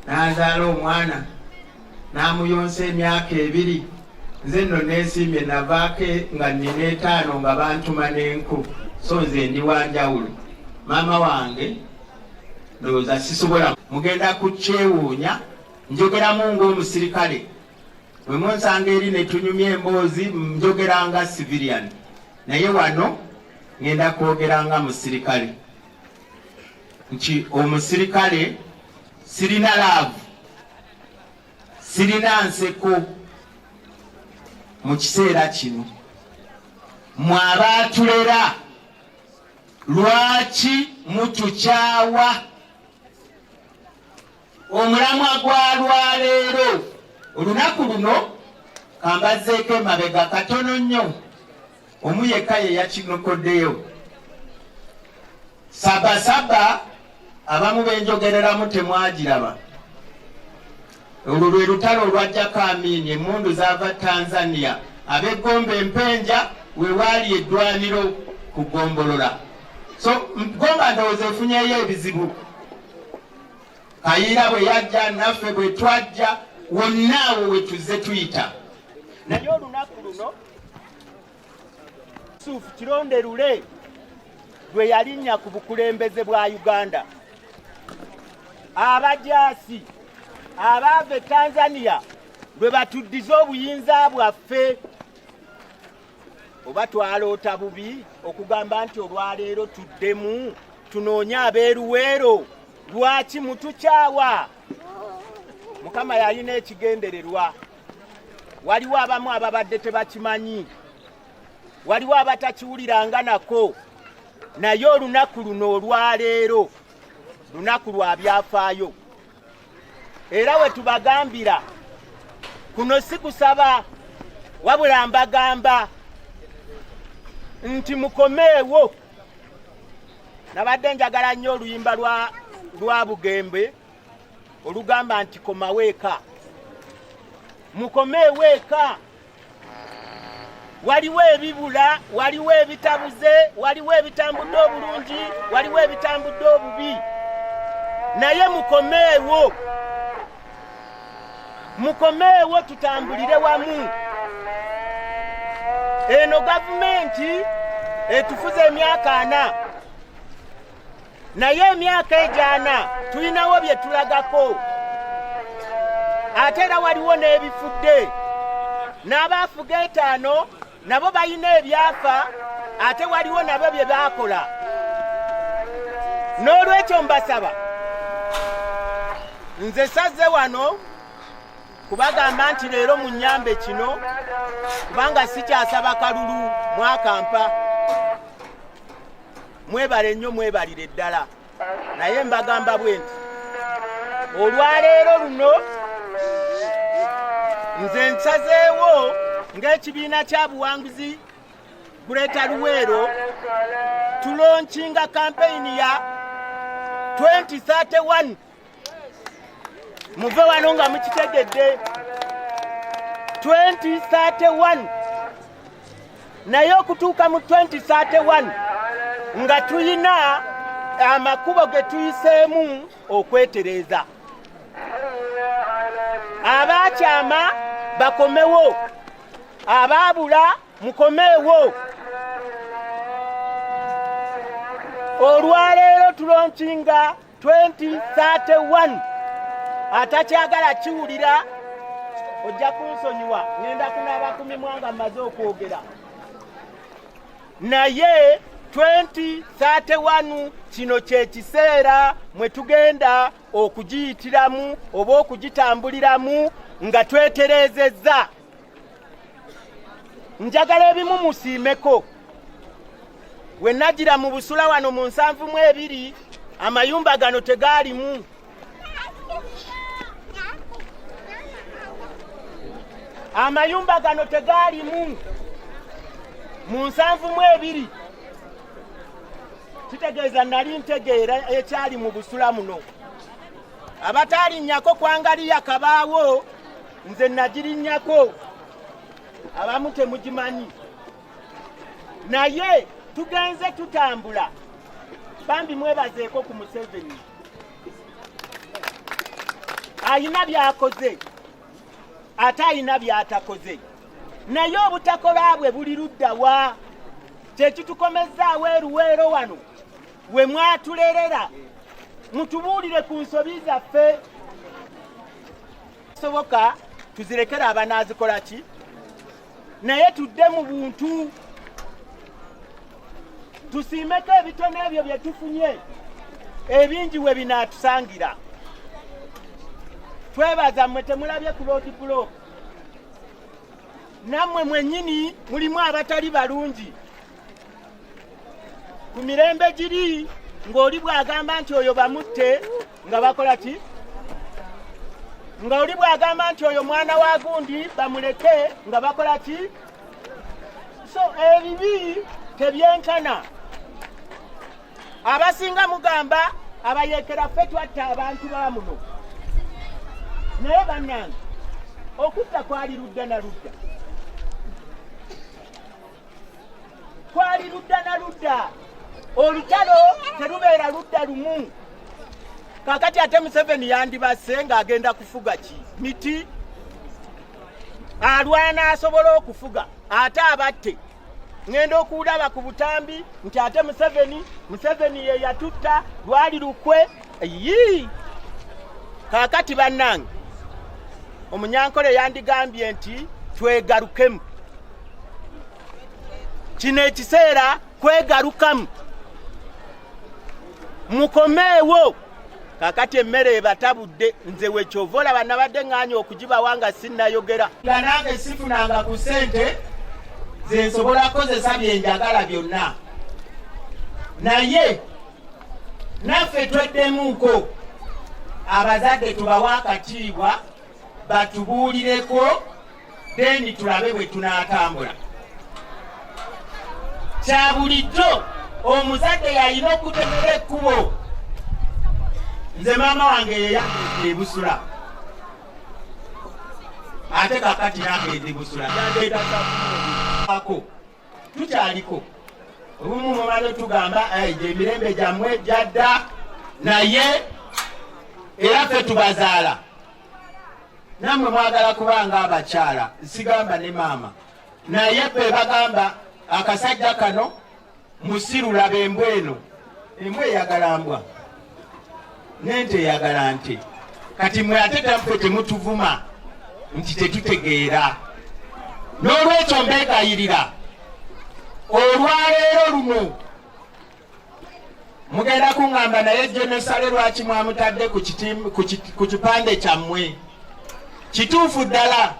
n'azaala omwana n'amuyonsa emyaka 2 nze nno neesimbye navaako nga nina 5 nga bantuma n'enku so nze ndi wanjawulo maama wange ndowooza sisobola mugenda kukyewuunya njogeramu ng'omusirikale bwe munsanga eri ne tunyumya emboozi njogera nga civilian naye wano ngenda kwogera nga musirikale nti omusirikale sirina laavu sirina nseko mu kiseera kino mwabaatulera lwaki mutukyawa omulamwa gwa lwaleero olunaku luno kambazeeko emabega katono nnyo omu yekka ye yakinokoddeyo sabasaba abamu benjogereramu temwagiraba olwo lwe lutalo olwajjako Amini, emmundu zaava Tanzania, ab'eggomba empenja we waali eddwaniro ku Ggombolola. So Gomba ndowooza efunyeyo ebizibu. Kayiira bwe yajja, naffe bwe twajja, wonna awo we tuzze tuyita. Naye olunaku luno Yusufu Kironde lwe yalinnya ku bukulembeze bwa Uganda, abajaasi abaava e Tanzania lwe batuddiza obuyinza bwaffe, oba twaloota bubi okugamba nti olwaleero tuddemu tunoonye abeeruweero. Lwaki mutukyawa? Mukama yalina ekigendererwa. Waliwo abamu ababadde tebakimanyi, waliwo abatakiwuliranga nako, naye olunaku luno olwaleero lunaku lwa byafaayo. Era we tubagambira kuno si kusaba, wabula mbagamba nti mukomeewo. Nabadde njagala nnyo oluyimba lwa Bugembe olugamba nti komaweeka, mukomeeweeka. Waliwo ebibula, waliwo ebitabuze, waliwo ebitambudde obulungi, waliwo ebitambudde obubi, naye mukomeewo. Mukomeewo tutambulire wamu. Eno gavumenti etufuze emyaka 4, naye emyaka ejaana tulinawo bye tulagako. Ate era waliwo n'ebifudde, n'abaafuga 5 nabo balina ebyafa, ate waliwo nabo bye baakola. N'olwekyo mbasaba, nze sazze wano kubagamba nti leero munnyambe kino, kubanga sikyasaba kalulu mwakampa. Mwebale nnyo, mwebalire ddala, naye mbagamba bwe nti olwaleero luno nze nsazeewo ng'ekibiina kya buwanguzi Greater Luweero tulonkinga kampeyini ya 2031. Muve wano nga mukitegedde 2031, naye okutuuka mu 2031 nga tuyina amakubo ge tuyiseemu okwetereeza. Abaakyama bakomewo, abaabula mukomeewo. Olwaleero tulonkinga 2031. Atakyagala kiwulira ojja kunsonyiwa, ngenda kunaaba kumimwanga mmaze okwogera. Naye 2031 kino kye kiseera mwe tugenda okugiyitiramu oba okugitambuliramu nga twetereezezza. Njagala ebimu musiimeko. We nagira mu Busula wano mu 72 amayumba gano tegaalimu. Amayumba gano tegaalimu mu 72. Kitegeeza nali ntegeera ekyali mu Busula muno. Abatalinnyako kwangaliya kabaawo, nze nagirinnyako. Abamu temugimanyi. Naye tugenze tutambula. Bambi mwebazeeko ku Museveni. Ayina byakoze, ate ayina byatakoze. Naye obutakola bwe buli ludda wa. Kyekitukomezzaawo eruweero wano. We mwatulerera mutubuulire ku nsobi zaffe. Soboka tuzirekera abanaazikola ki? Naye tudde mu buntu. Tusiimeko ebitono ebyo bye tufunye, ebingi we binaatusangira. Twebaza mmwe temulabye ku road block. Nammwe mwennyini mulimu abatali balungi. Ku mirembe giri ng'oli bw'agamba nti oyo bamutte nga bakola ki? Ng'oli bw'agamba nti oyo mwana wa gundi bamuleke nga bakola ki? So ebibi tebyenkana. Abasinga mugamba abayekera ffe twatta abantu ba muno. naye bannange okutta kwali ludda na ludda, kwali ludda na ludda, olutalo terubeera ludda lumu. Kakati ate Museveni yandibase ng'agenda kufuga ki miti, alwana asobola okufuga ate abatte. Ngenda okulaba ku butambi nti ate Museveni ye yatutta lwali lukwe. Yi kakati bannange Omunyankole yandigambye nti twegalukemu, kino ekiseera kwegalukamu, mukomeewo. Kakati emmere ebatabudde, nze wekyova olaba nabadde ŋŋaanya okugibawa nga sinnayogera. Nga nange sifunanga ku ssente ze nsobola kukozesa bye njagala byonna, naye naffe tweddemuuko abazadde tubawa akatiibwa batubuulireko, deni tulabe bwe tunaatambula. Kya bulijjo omuzadde yalina okutemera ekkubo. Nze maama wange yeyagenda ebusula, ate kakati nagenda ebusula tukyaliko obumu mumale tugamba emirembe gyammwe gyadda, naye era ffe tubazaala, nammwe mwagala kubanga abakyala, sigamba ne maama, naye be bagamba akasajja kano musiru laba embwa eno, embwa eyagala mbwa nente eyagala nte. Kati mwe ate tamfe temutuvuma nti tetutegeera, n'olwekyo mbegayirira olwaleero luno mugenda kuŋŋamba naye Jenosale lwaki mwamutadde ku kipande kyammwe. Kituufu ddala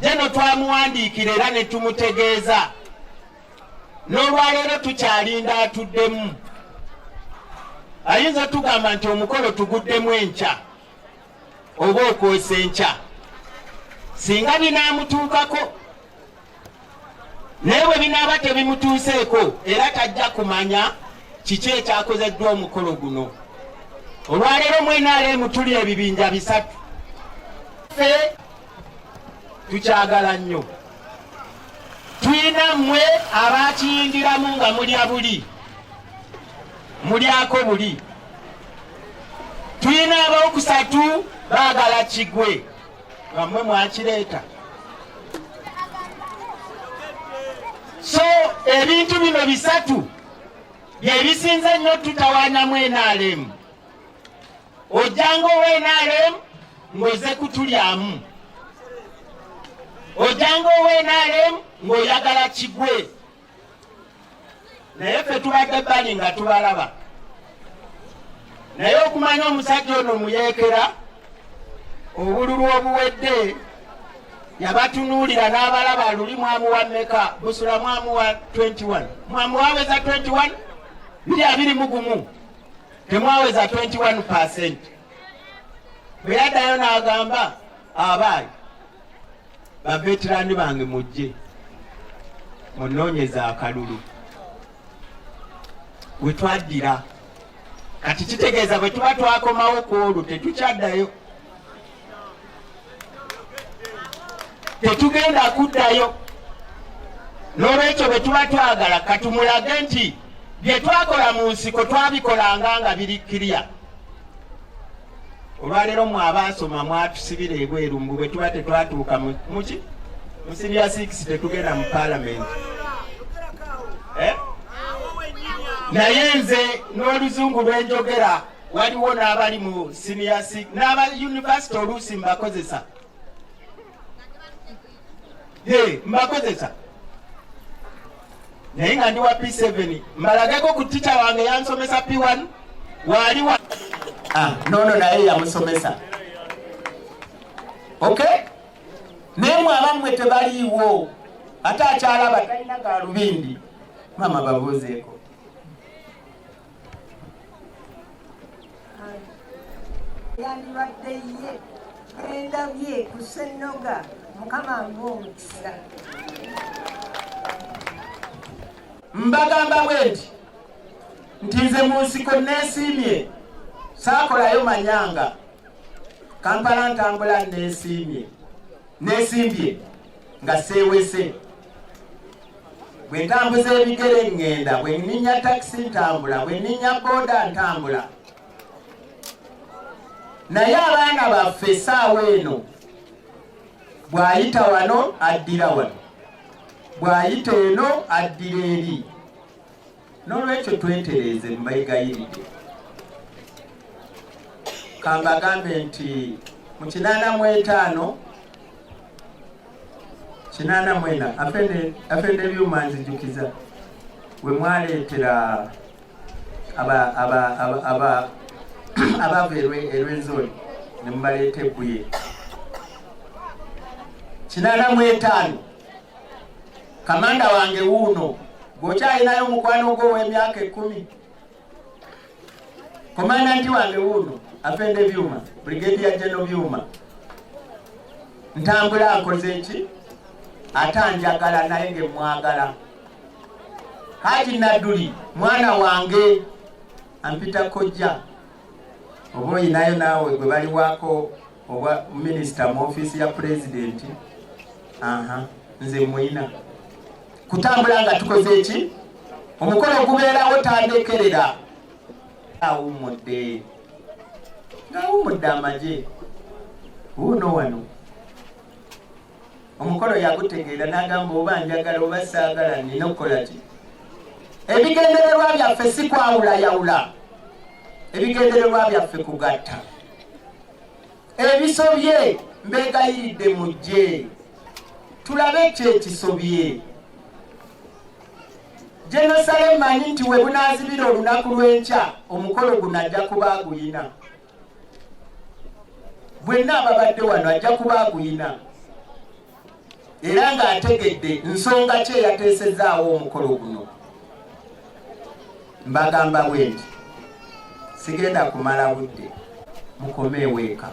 Jeno twamuwandiikira era ne tumutegeeza, n'olwaleero tukyalinda atuddemu. Ayinza tugamba nti omukolo tuguddemu enkya oba okwosa enkya, singa binaamutuukako, naye bwe binaaba tebimutuuseeko era tajja kumanya kiki ekyakozeddwa omukolo guno. Olwaleero mwenaalemu tuli ebibinja bisatu, ffe tukyagala nnyo. Tuyina mmwe abakiyingiramu nga mulya buli, mulyako buli. Tuyina abookusatu baagala kigwe, bammwe mwakireeta. So ebintu bino bisatu bye bisinze nnyo tutawaanamu NRM. Ojjanga owa NRM ng'oze kutulyamu, ojjanga owa NRM ng'oyagala kigwe, naye ffe tubadde bali nga tubalaba. Naye okumanya omusajja ono muyeekera obululu obuwedde yabatunuulira n'abalaba luli mwamuwa mmeka, Busula mwamuwa 21, mwamuwaweza 21, 21 temwaweza 21%. Bwe yaddayo n'agamba abaayi baveterani bange mujje munoonyeza akalulu. We twaddira kati kitegeeza bwe tuba twakomawo ku olwo tetukyaddayo, tetugenda kuddayo. N'olwekyo bwe tuba twagala katumulage nti bye twakola mu nsiko twabikolanga nga biri kiriya. Olwaleero mwabaasoma mwatusibira ebweru mbu bwe tuba tetwatuuka muki musibya 6 tetugenda mu palamenti. Naye nze n'oluzungu lwenjogera waliwo n'abali mu senior 6 n'aba university oluusi mbakozesa. Mbakozesa naye nga ndi wa P7 mbalageko ku teacher wange yansomesa P1 wali wa nono naye yamusomesa. Okay, naye mwabammwe tebaliiwo ate akyalaba talina galubindi, mama babuuzeeko. Yandibadde ye endabye ku Ssennoga, Mukama ng'omukisa. Mbagamba bwe nti nze mu nsiko neesiimye saakolayo manyanga, Kampala ntambula nesimbye nga seewese. Bwe ntambuza ebigere ngenda, bwe nninya takisi ntambula, bwe nninya booda ntambula. Naye abaana baffe essaawa eno bw'ayita wano addira wano, bw'ayita eno addira eri. N'olwekyo twetereeze mbayigayiridde. Kambagambe nti mu 85 afende byuma nzijukiza we mwaleetera abava erwenzoni ne mubaleeta egguye 85 kamanda wange wuuno gwokyalinayo omukwano gwo w'emyaka 10 komandanti wange wuuno afende byuma brigadier general byuma ntambula nkoze eki atanjagala naye nge mwagala. Haji Naduli mwana wange ampita kojja oba oyinayo naawe gwe bali wako oba minisita mu office ya president. Nze mwina kutambula nga tukoze eki omukolo gubeerawo tandekerera awumudde amagye wuuno wano omukolo yagutegeera n'agamba oba njagala oba saagala nina okukola ki. Ebigendererwa byaffe si kwawulayawula, ebigendererwa byaffe kugatta. Ebisobye mbeegayiridde mujje tulabe kyekisobye. Jenosale manyi nti we bunaazibira olunaku lw'enkya omukolo guno ajja kuba aguyina. Bwenna ababadde wano ajja kuba aguyina. Era ng'ategedde nsonga ki eyateesezaawo omukolo guno. Mbagamba bwe nti sigenda kumala budde, mukome eweeka.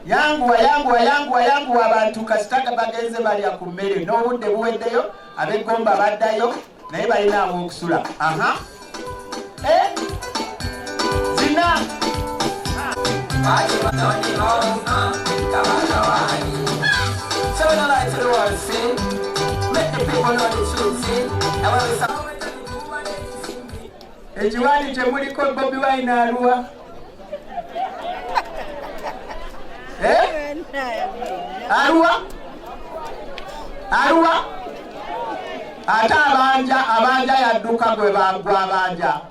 Yanguwa abantu kasitaka bagenze balya ku mmere n'obudde buweddeyo, ab'eggomba baddayo naye balina ab'okusula. Zina ekiwani kyemuliko Bobi Wine aluwa? Aluwa? Ate abanja yadduka gwe bagwa abanja.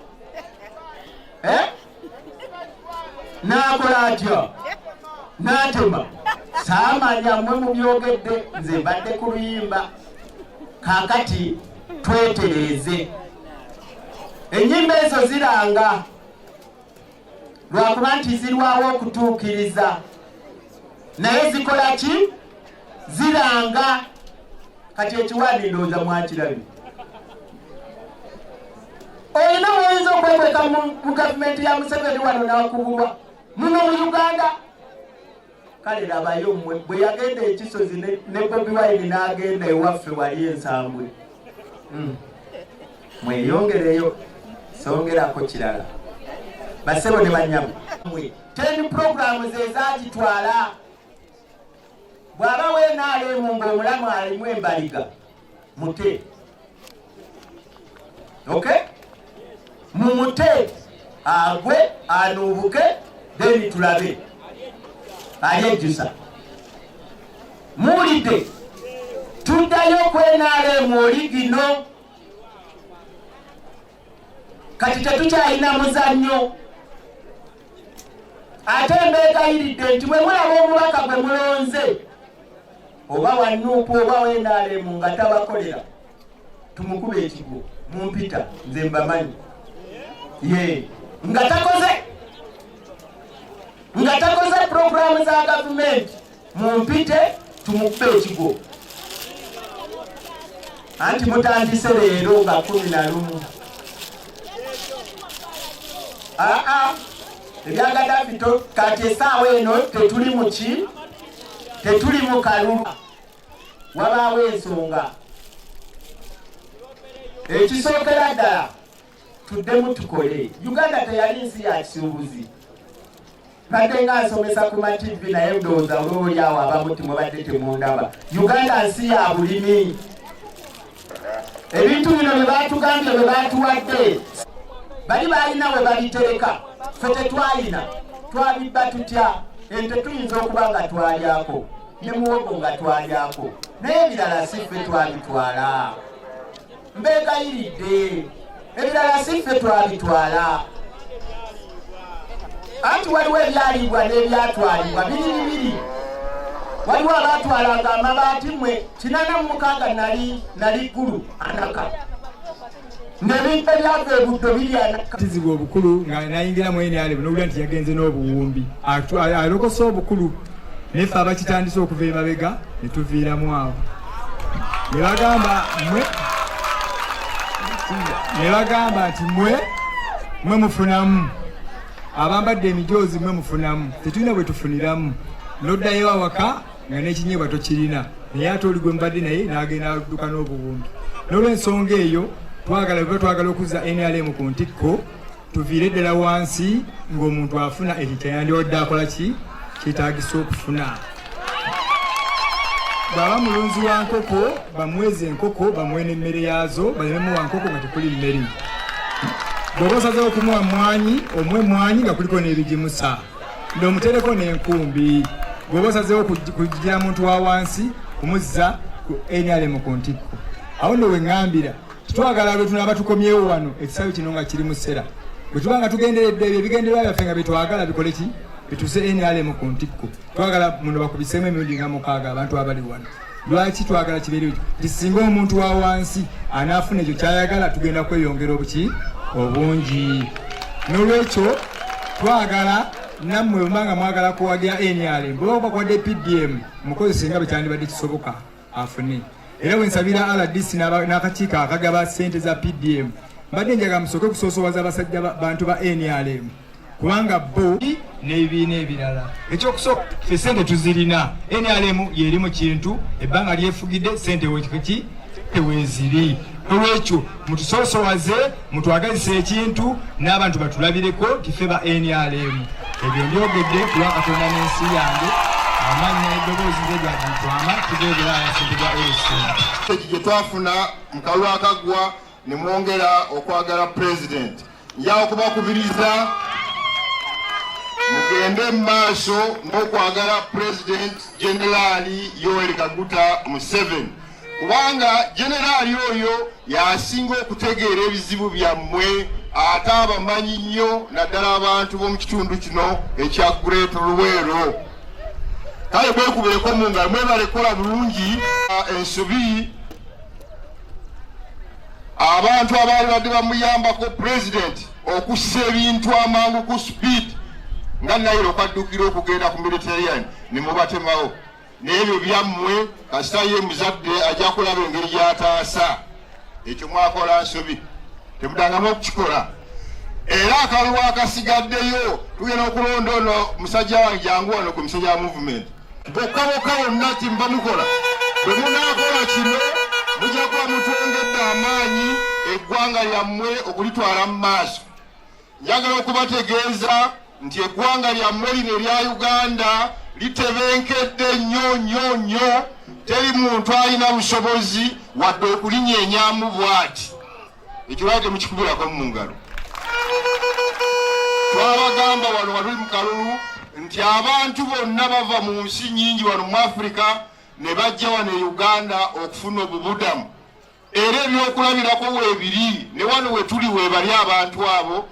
N'akola atyo n'atema. Saamanya mmwe mu byogedde, nze mbadde ku luyimba. Kaakati twetereeze. Ennyimba ezo ziranga lwakuba nti zirwawo okutuukiriza, naye zikola ki? Ziranga. Kati ekiwandi ndowooza mwakirabye. Olina oyinza okwekweka mu gavumenti ya Museveni wano n'akubulwa muno mu Uganda. Kale labayo mmwe bwe yagenda ekisozi ne Bobi Wine n'agenda ewaffe wali ensambwe. Mweyongereyo songerako kirala. Basebo ne banyamu 10 programs ezagitwala. Bw'aba weenaalemu ng'omulamu alimu embaliga mute. Okay? Mumute agwe anuubuke then tulabe alyejusa. Muwulidde tuddayo kwenaalemu oli gino. Kati tetukyalina muzannyo. Ate mbeegayiridde nti bwe mulaba omubaka gwe mulonze oba wanuupu oba weenaalemu nga tabakolera, tumukuba ekigo mumpita, nze mbamanyi. Nga takoze programu za gavumenti mumpite tumukube ekigo. Anti mutandise leero nga 11. Ebya Gaddafi kati essaawa eno tetuli mu ki? Tetuli mu kalulu. Wabaawo ensonga. Ekisookera ddala tuddemu tukole. Uganda teyali nsi ya kisuubuzi. Badde nga nsomesa ku ma-TV naye ndowooza olw'olyawo abamu temubadde temundaba. Uganda nsi ya bulimi. Ebintu bino bye baatugambye bye baatuwadde bali baalina we babitereka, ffe tetwalina. Twabibba tutya? Ente tuyinza okuba nga twalyako, ne muwogo nga twalyako, naye ebirala si ffe twabitwala. Mbeegayiridde, ebirala si ffe twabitwala. Anti waliwo ebyalibwa n'ebyatwalibwa biri bibiri. Waliwo abaatwalanga amabaati mmwe 86 nali ggulu anaka. N'ebintu ebyava ebuddo biri anaka. Kizibu obukulu nga nayingira mu NRM n'owulira nti yagenze n'obuwumbi. Alokosa obukulu neffe abakitandise okuva emabega ne tuviiramu awo. Ne bagamba nti mwe mufunamu. Abambadde emijoozi mwe mufunamu. Tetulina bwe tufuniramu. N'oddayo awaka nga n'ekinyeebwa tokirina. Naye ate oli gwe mbadde naye n'agenda adduka n'obuwumbi. N'olw'ensonga eyo twagala okuzza NRM ku ntikko, tuviire ddala wansi ng'omuntu afuna ekyo kyeyandibadde akola ki kyetaagisa okufuna. Bw'aba mulunzi wa nkoko bamweze enkoko bamuwe n'emmere yaazo, baleme wa nkoko nga tekuli mmere. Bw'oba osazeewo okumuwa mwanyi, omuwe mwanyi nga kuliko n'ebigimusa, ng'omutereko n'enkumbi. Bw'oba osazeewo kugira muntu wa wansi kumuzza ku NRM ku ntikko. Awo nno we ŋŋambira twagala lwe tunaaba tukomyewo wano ekisaawe kino nga kiri mu ssera. Bwe tuba nga tugenderedde ebyo ebigendererwa byaffe nga byetwagala bikole ki? Bituse NRM ku ntikko. Twagala muno bakubiseemu emirundi nga 6 abantu abali wano. Lwaki twagala kibeere ekyo? Nti singa omuntu wa wansi anaafuna ekyo kyayagala tugenda kweyongera obuki obungi. N'olwekyo twagala nammwe omanga mwagala kuwagira NRM, bwe bakwadde PDM mukozese nga bwe kyandibadde kisoboka afune. Era bwe nsabira RDC n'akakiiko akagaba ssente za PDM, mbadde njagala musooke kusoosowaza abasajja bantu ba NRM kubanga bo n'ebibiina ebirala. Ekyokusooka ffe ssente tuzirina, NRM yeri mu kintu ebbanga lyefugidde ssente wekiki teweeziri. Olwekyo mutusoosowaze, mutwagazise ekintu n'abantu batulabireko tiffe ba NRM. Ebyo mbyogedde kuba Katonda n'ensi yange amanyi n'eddoboozi nze lyagitwama tugeebera ssente gwa LC. Ekyo gye twafuna mu kalulu akaggwa ne mwongera okwagala pulezidenti. Njawo kubakubiriza mugende mu maaso n'okwagala pulezidenti Generaali Yoweri Kaguta Museveni. Kubanga Generaali oyo yasinga okutegeera ebizibu byammwe ate abamanyi nnyo naddala abantu b'omu kitundu kino ekya Great Luweero. Kale mwekubireko mu ngalo mwebale kola bulungi ensobi abantu abaali badde bamuyambako pulezidenti okussa ebintu amangu ku speed nga Nairo okaddukira okugenda ku militarian ne mubatemawo. N'ebyo byammwe kasita ye muzadde ajja kulaba engeri gy'ataasa ekyo mwakola nsobi temudangamu okukikola. Era akalulu akasigaddeyo tugenda okulonda ono musajja wange jangu wano ku musajja wa movement bokka bonna kimba mukola. Bwe munaakola kino mujja kuba mutwongedde amaanyi eggwanga lyammwe okulitwala mu maaso. Njagala okubategeeza nti eggwanga lyammwe lino erya Uganda litebenkedde nnyo. Teri muntu alina busobozi wadde okulinyeenyaamu bw'ati. Ekyo lwaki temukikubirako mu ngalo. Twabagamba wano waluli mu kalulu nti abantu bonna bava mu nsi nnyingi wano mu Afrika ne bajja wano e Uganda okufuna obubudamu. Era ebyokulabirako weebiri ne wano we tuli weebali abantu abo.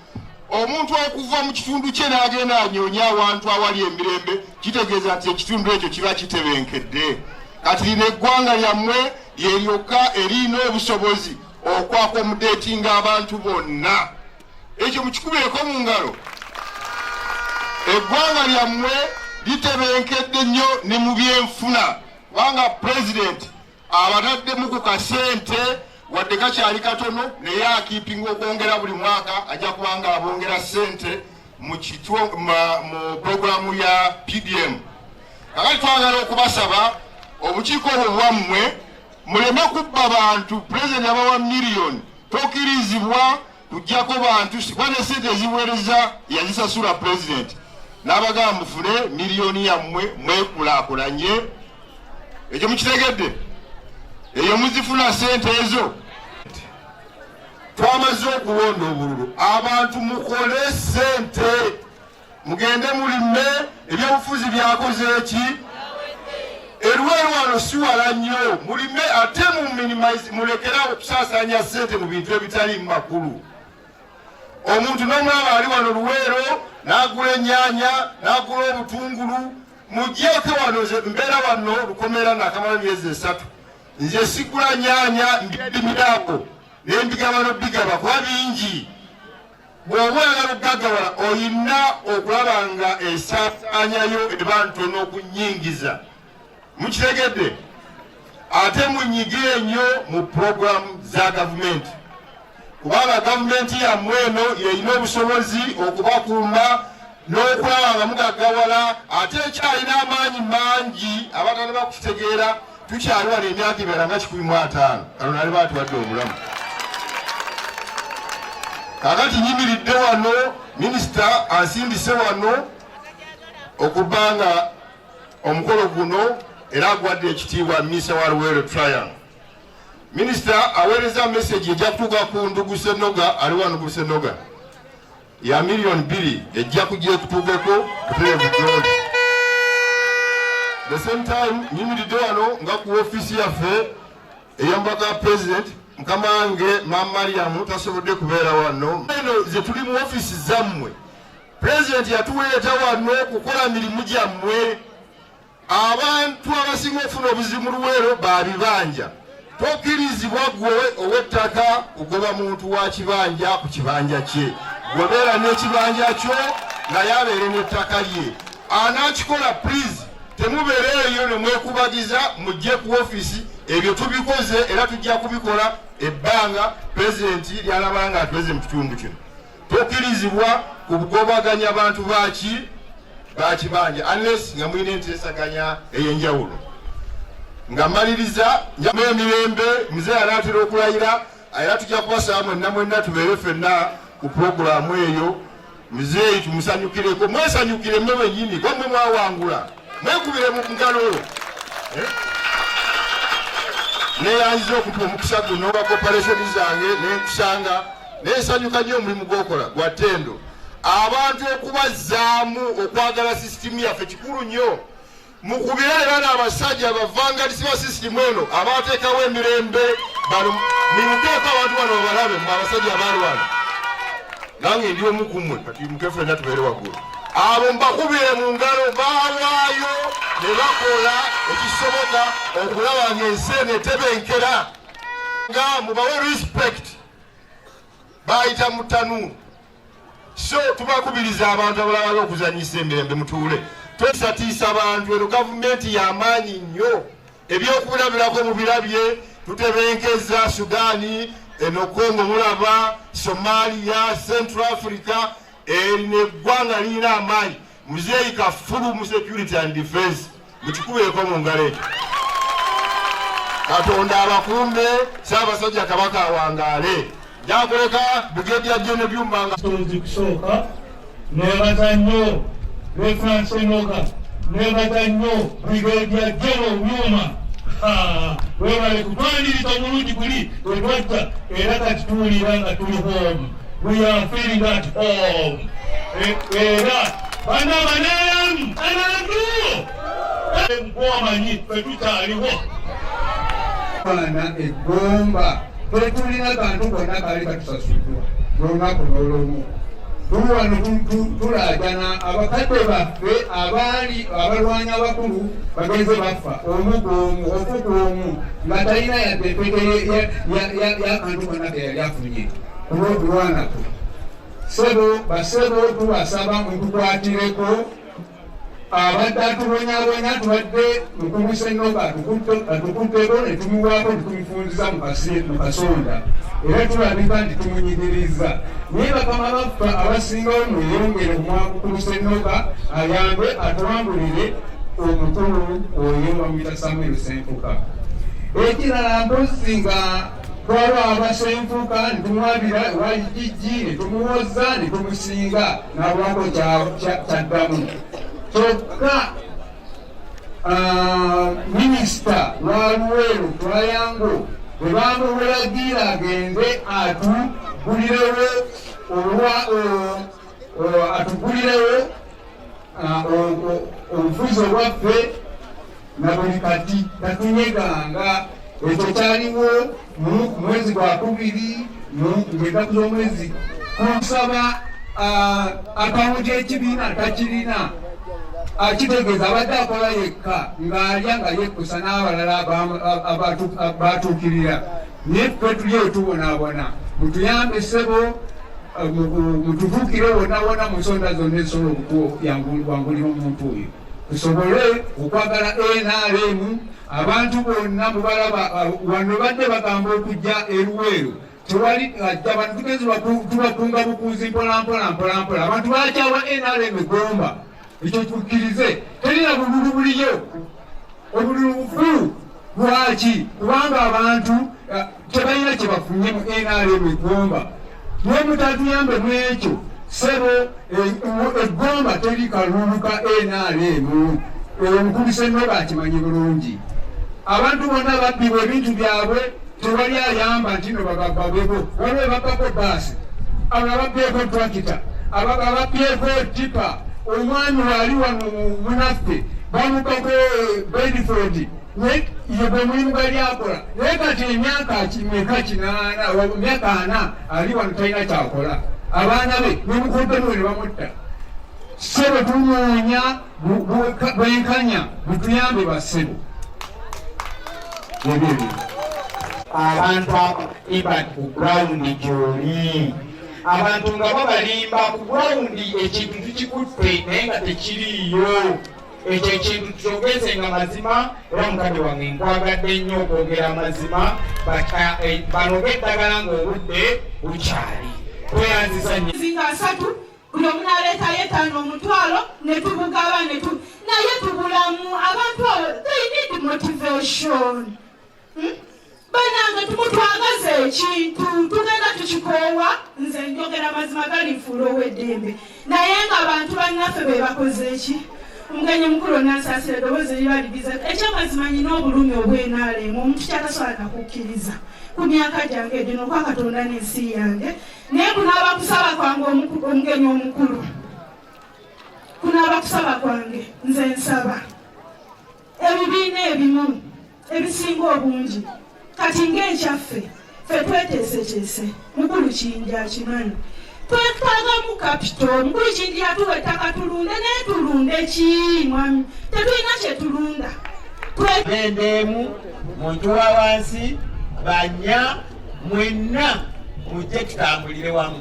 Omuntu okuva mu kitundu kye n'agenda anyoonya awantu awali emirembe kitegeeza nti ekitundu ekyo kiba kitebenkedde. Kati lino eggwanga lyammwe lyeryokka erina obusobozi okwakomodetinga abantu bonna. Ekyo mukikubireko mu ngalo. Eggwanga lyammwe litebenkedde nnyo ne mu byenfuna kubanga pulezidenti abataddemu ku kasente wadde kakyali katono naye akiipinga okwongera buli mwaka ajja kubanga abongera ssente mu puroguramu ya PDM. Kakati twagala okubasaba obukiiko obwo bwammwe muleme kubba bantu. Pulezidenti abawa miliyoni tokirizibwa kujjako bantu bane sente eziweereza yazisasula pulezidenti n'abagamba mufune miliyoni yammwe mwekulaakulanye. Ekyo mukitegedde? Eyo muzifuna sente ezo. Twamaze okuwonda obululu. Abantu mukole sente. Mugende mulime ebyobufuzi byakoze eki? Eruweru wano si wala nnyo. Mulime ate mu minimize mulekera okusaasanya sente mu bintu ebitali makulu. Omuntu n'omulaba ali wano Luweero n'agula ennyaanya n'agula obutungulu. Mujjeko wano mbeera wano Lukomera nakamala myezi 3. Nze sigula nnyaanya mbidimiraako n'embigabano bigaba kuba bingi. Bw'oba oyagala okugagawala oyina okulaba nga esaasaanyayo eba ntono okunyingiza. Mukitegedde? Ate munyigire nnyo mu puroguramu za gavumenti. Kubanga gavumenti yammwe eno yeyina obusobozi okubakuuma n'okulaba nga mugagawala. Ate ekyalina amaanyi mangi abatali bakukitegeera. Tukyali wano emyaka ebera nga 15 kano nali baatuwadde obulamu. Kakati nyimiridde wano minisita ansindise wano okubanga omukolo guno era agwadde ekitiibwa minisita wa Luweero Triangle. Minisita aweereza message ejja kutuuka ku Ndugu Senoga ali wano ku Senoga ya miliyoni 2 ejja kujja kutuukeko kuterevu gold. The same time nyimiridde wano nga ku ofisi yaffe ey'omubaka president mukama wange Mama Mariam tasobodde kubeera wano. Eno ze tuli mu ofisi zammwe. President yatuweeta wano kukola mirimu gyammwe. Abantu abasinga okufuna obuzibu mu Luweero babibanja. Tokkirizibwa gwe ow'ettaka kugoba muntu wa kibanja ku kibanja kye. Gwebeera n'ekibanja kyo naye abeere n'ettaka lye. Anakikola please temubeereeyo ne mwekubagiza mujje ku ofisi. Ebyo tubikoze era tujja kubikola ebbanga pulezidenti lyalaba nga atuweze mu kitundu kino. Tokkirizibwa kubugobaganya abantu bakibanja unless nga mulina enteesaganya ey'enjawulo. Nga mmaliriza njamu emirembe muzee anaatera okulayira era tujja kubasaba mwenna tubeere ffenna ku puroguramu eyo. Muzee tumusanyukireko, mwesanyukire mmwe bennyini gwammwe mwawangula mwekubire mu ngalo. Neyanziza okutuwa omukisa guno wa kopareshoni zange nenkusanga nensanyuka nnyo omulimu gwokola gwa ttendo. Abantu okubazzaamu okwagala sisitimu yaffe kikulu nnyo. Mukubire era n'abasajja abavangalisi ba sisitimu eno abateekawo emirembe bano minuteeko abantu bano babalabe mu abasajja abaali wano. Nange ndi omu ku mmwe kati mukefu ffenna tubeere waggulu. Abo mbakubire mu ngalo baawaayo ne bakola ekisoboka okulaba ng'ensi eno etebenkera. Nga mubawe respect bayita mu ttanuulu. So tubakubiriza abantu abalala okuzanyisa emirembe mutuule. Twesatiisa abantu eno gavumenti y'amaanyi nnyo. Ebyokulabirako mubirabye tutebenkeza Sudaani, eno Congo mulaba, Somalia, Central Africa. Erine eggwanga lirina amaanyi. Muzeeyi kafulu mu security and defense mukikubeeko mu ngalo ekyo. Katonda abakuume Ssaabasajja Kabaka awangaale. Njakuleka Brigadier General Byuma nga kusooka neebaza nnyo Reverend Senoga, neebaza nnyo Brigadier General Byuma. Webale kutwaniriza omulundi guli we twajja era kati tuwulira nga tuli home. We are feeling at home. Era bana banam anadu mkwamanyi fetukyaliwo bana eggomba tetulina kantu konna kali katusasuddwa lunaku n'olumu. Tuli wano tulajana abakadde baffe abaali abalwanyi abakulu bagenze bafa omugomu ofugomu nga talina yadde epete yakantu konna keyali afunye olw'okulwanako. Basebo tubasaba mutukwatireko abadde atubonyabonya tubadde Mukulu Senoga atukutteko ne tumuwaako tumufunziza mu kasonda era tulabika nti tumunyigiriza. Naye bakama baffe abasingawo mweyongere ku Mukulu Senoga ayambe atuwangulire omukulu oyo bamuyita Samuel Senfuka. Ekirala mpozi nga twalwa abasenfuka netumwabira ewajijji netumuwoza netumusinga nabulako kyaddamu kyokka minisita waluweero twayango bwebamulagira agende atugulirewo obufuzi obwaffe na buli kati tatunyeganga ekyo kyaliwo mu mwezi gwa 2 ng'ennaku z'omwezi kusaba akawunti y'ekibiina takirina akitegeeza abadde akola yekka ng'alya nga yekkusa n'abalala batuukirira naye ffe tuli etubonaabona mutuyambe ssebo mututuukire wonna mu nsonda zonna ezisobola okuwangulira omuntu oyo tusobole okwagala NRM. Abantu bonna mubalaba wano badde bagamba okujja eruweero tewali ajja bantu tugezi tubakunga bukunzi mpolampola abantu bakyawa NRM Gomba ekyo tukkirize terina bululu buliyo obululu bufulu lwaki kubanga abantu tebalina kye bafunye mu NRM Gomba naye mutatuyambe mu ekyo sebo eggomba teri kalulu ka NRM omukubisa ennoga akimanyi bulungi abantu bonna babbibwa ebintu byabwe tewali ayamba nti no babeko waliwo babbako baasi abo ababbyeko trakita ababbyeko tipa omwami wali wano munaffe bamukako Bedford naye ye bwe mulimu gali akola naye kati emyaka kimeka 4 ali wano talina kyakola abaana be nemukompeniwe ne bamutta ssebo tunoonya bwenkanya butuyambe bassebo abantu ibat ku ground gyoli abantu nga babalimba ku ground ekintu tukikutte naye nga tekiriyo ekyo ekintu tukyongezenga mazima era mukadde wange nkwagadde nnyo okwogera amazima banoga eddagala ng'obudde bukyali tweyanzisa nnyo zinga 3 buli omu naleetayo 5 omutwalo ne tubugaba naye tubulamu abantu abo they need motivation. Banange tumutwagaze ekintu tugenda tukikoowa nze njogera mazima galifuula ow'eddembe naye nga abantu bannaffe be bakoze eki omugenyi mukulu onansaasira eddoboozi eribaligiza ekyamazima nyina obulumi obw'NRM omuntu kyatasobola nakukkiriza ku myaka gyange egino okwa Katonda n'ensi yange naye kunaaba kusaba kwange omugenyi omukulu kunaaba kusaba kwange nze nsaba ebibiina ebimu ebisinga obungi kati ng'ekyaffe ffe tweteeseteese mukulu Kingi akimanyi twetagamu kapito mukulu Kingi yatuwa ettaka tulunde naye tulunde ki mwami tetulina kye tulunda endeemu muntu wa wansi banya mwenna mujje tutambulire wamu.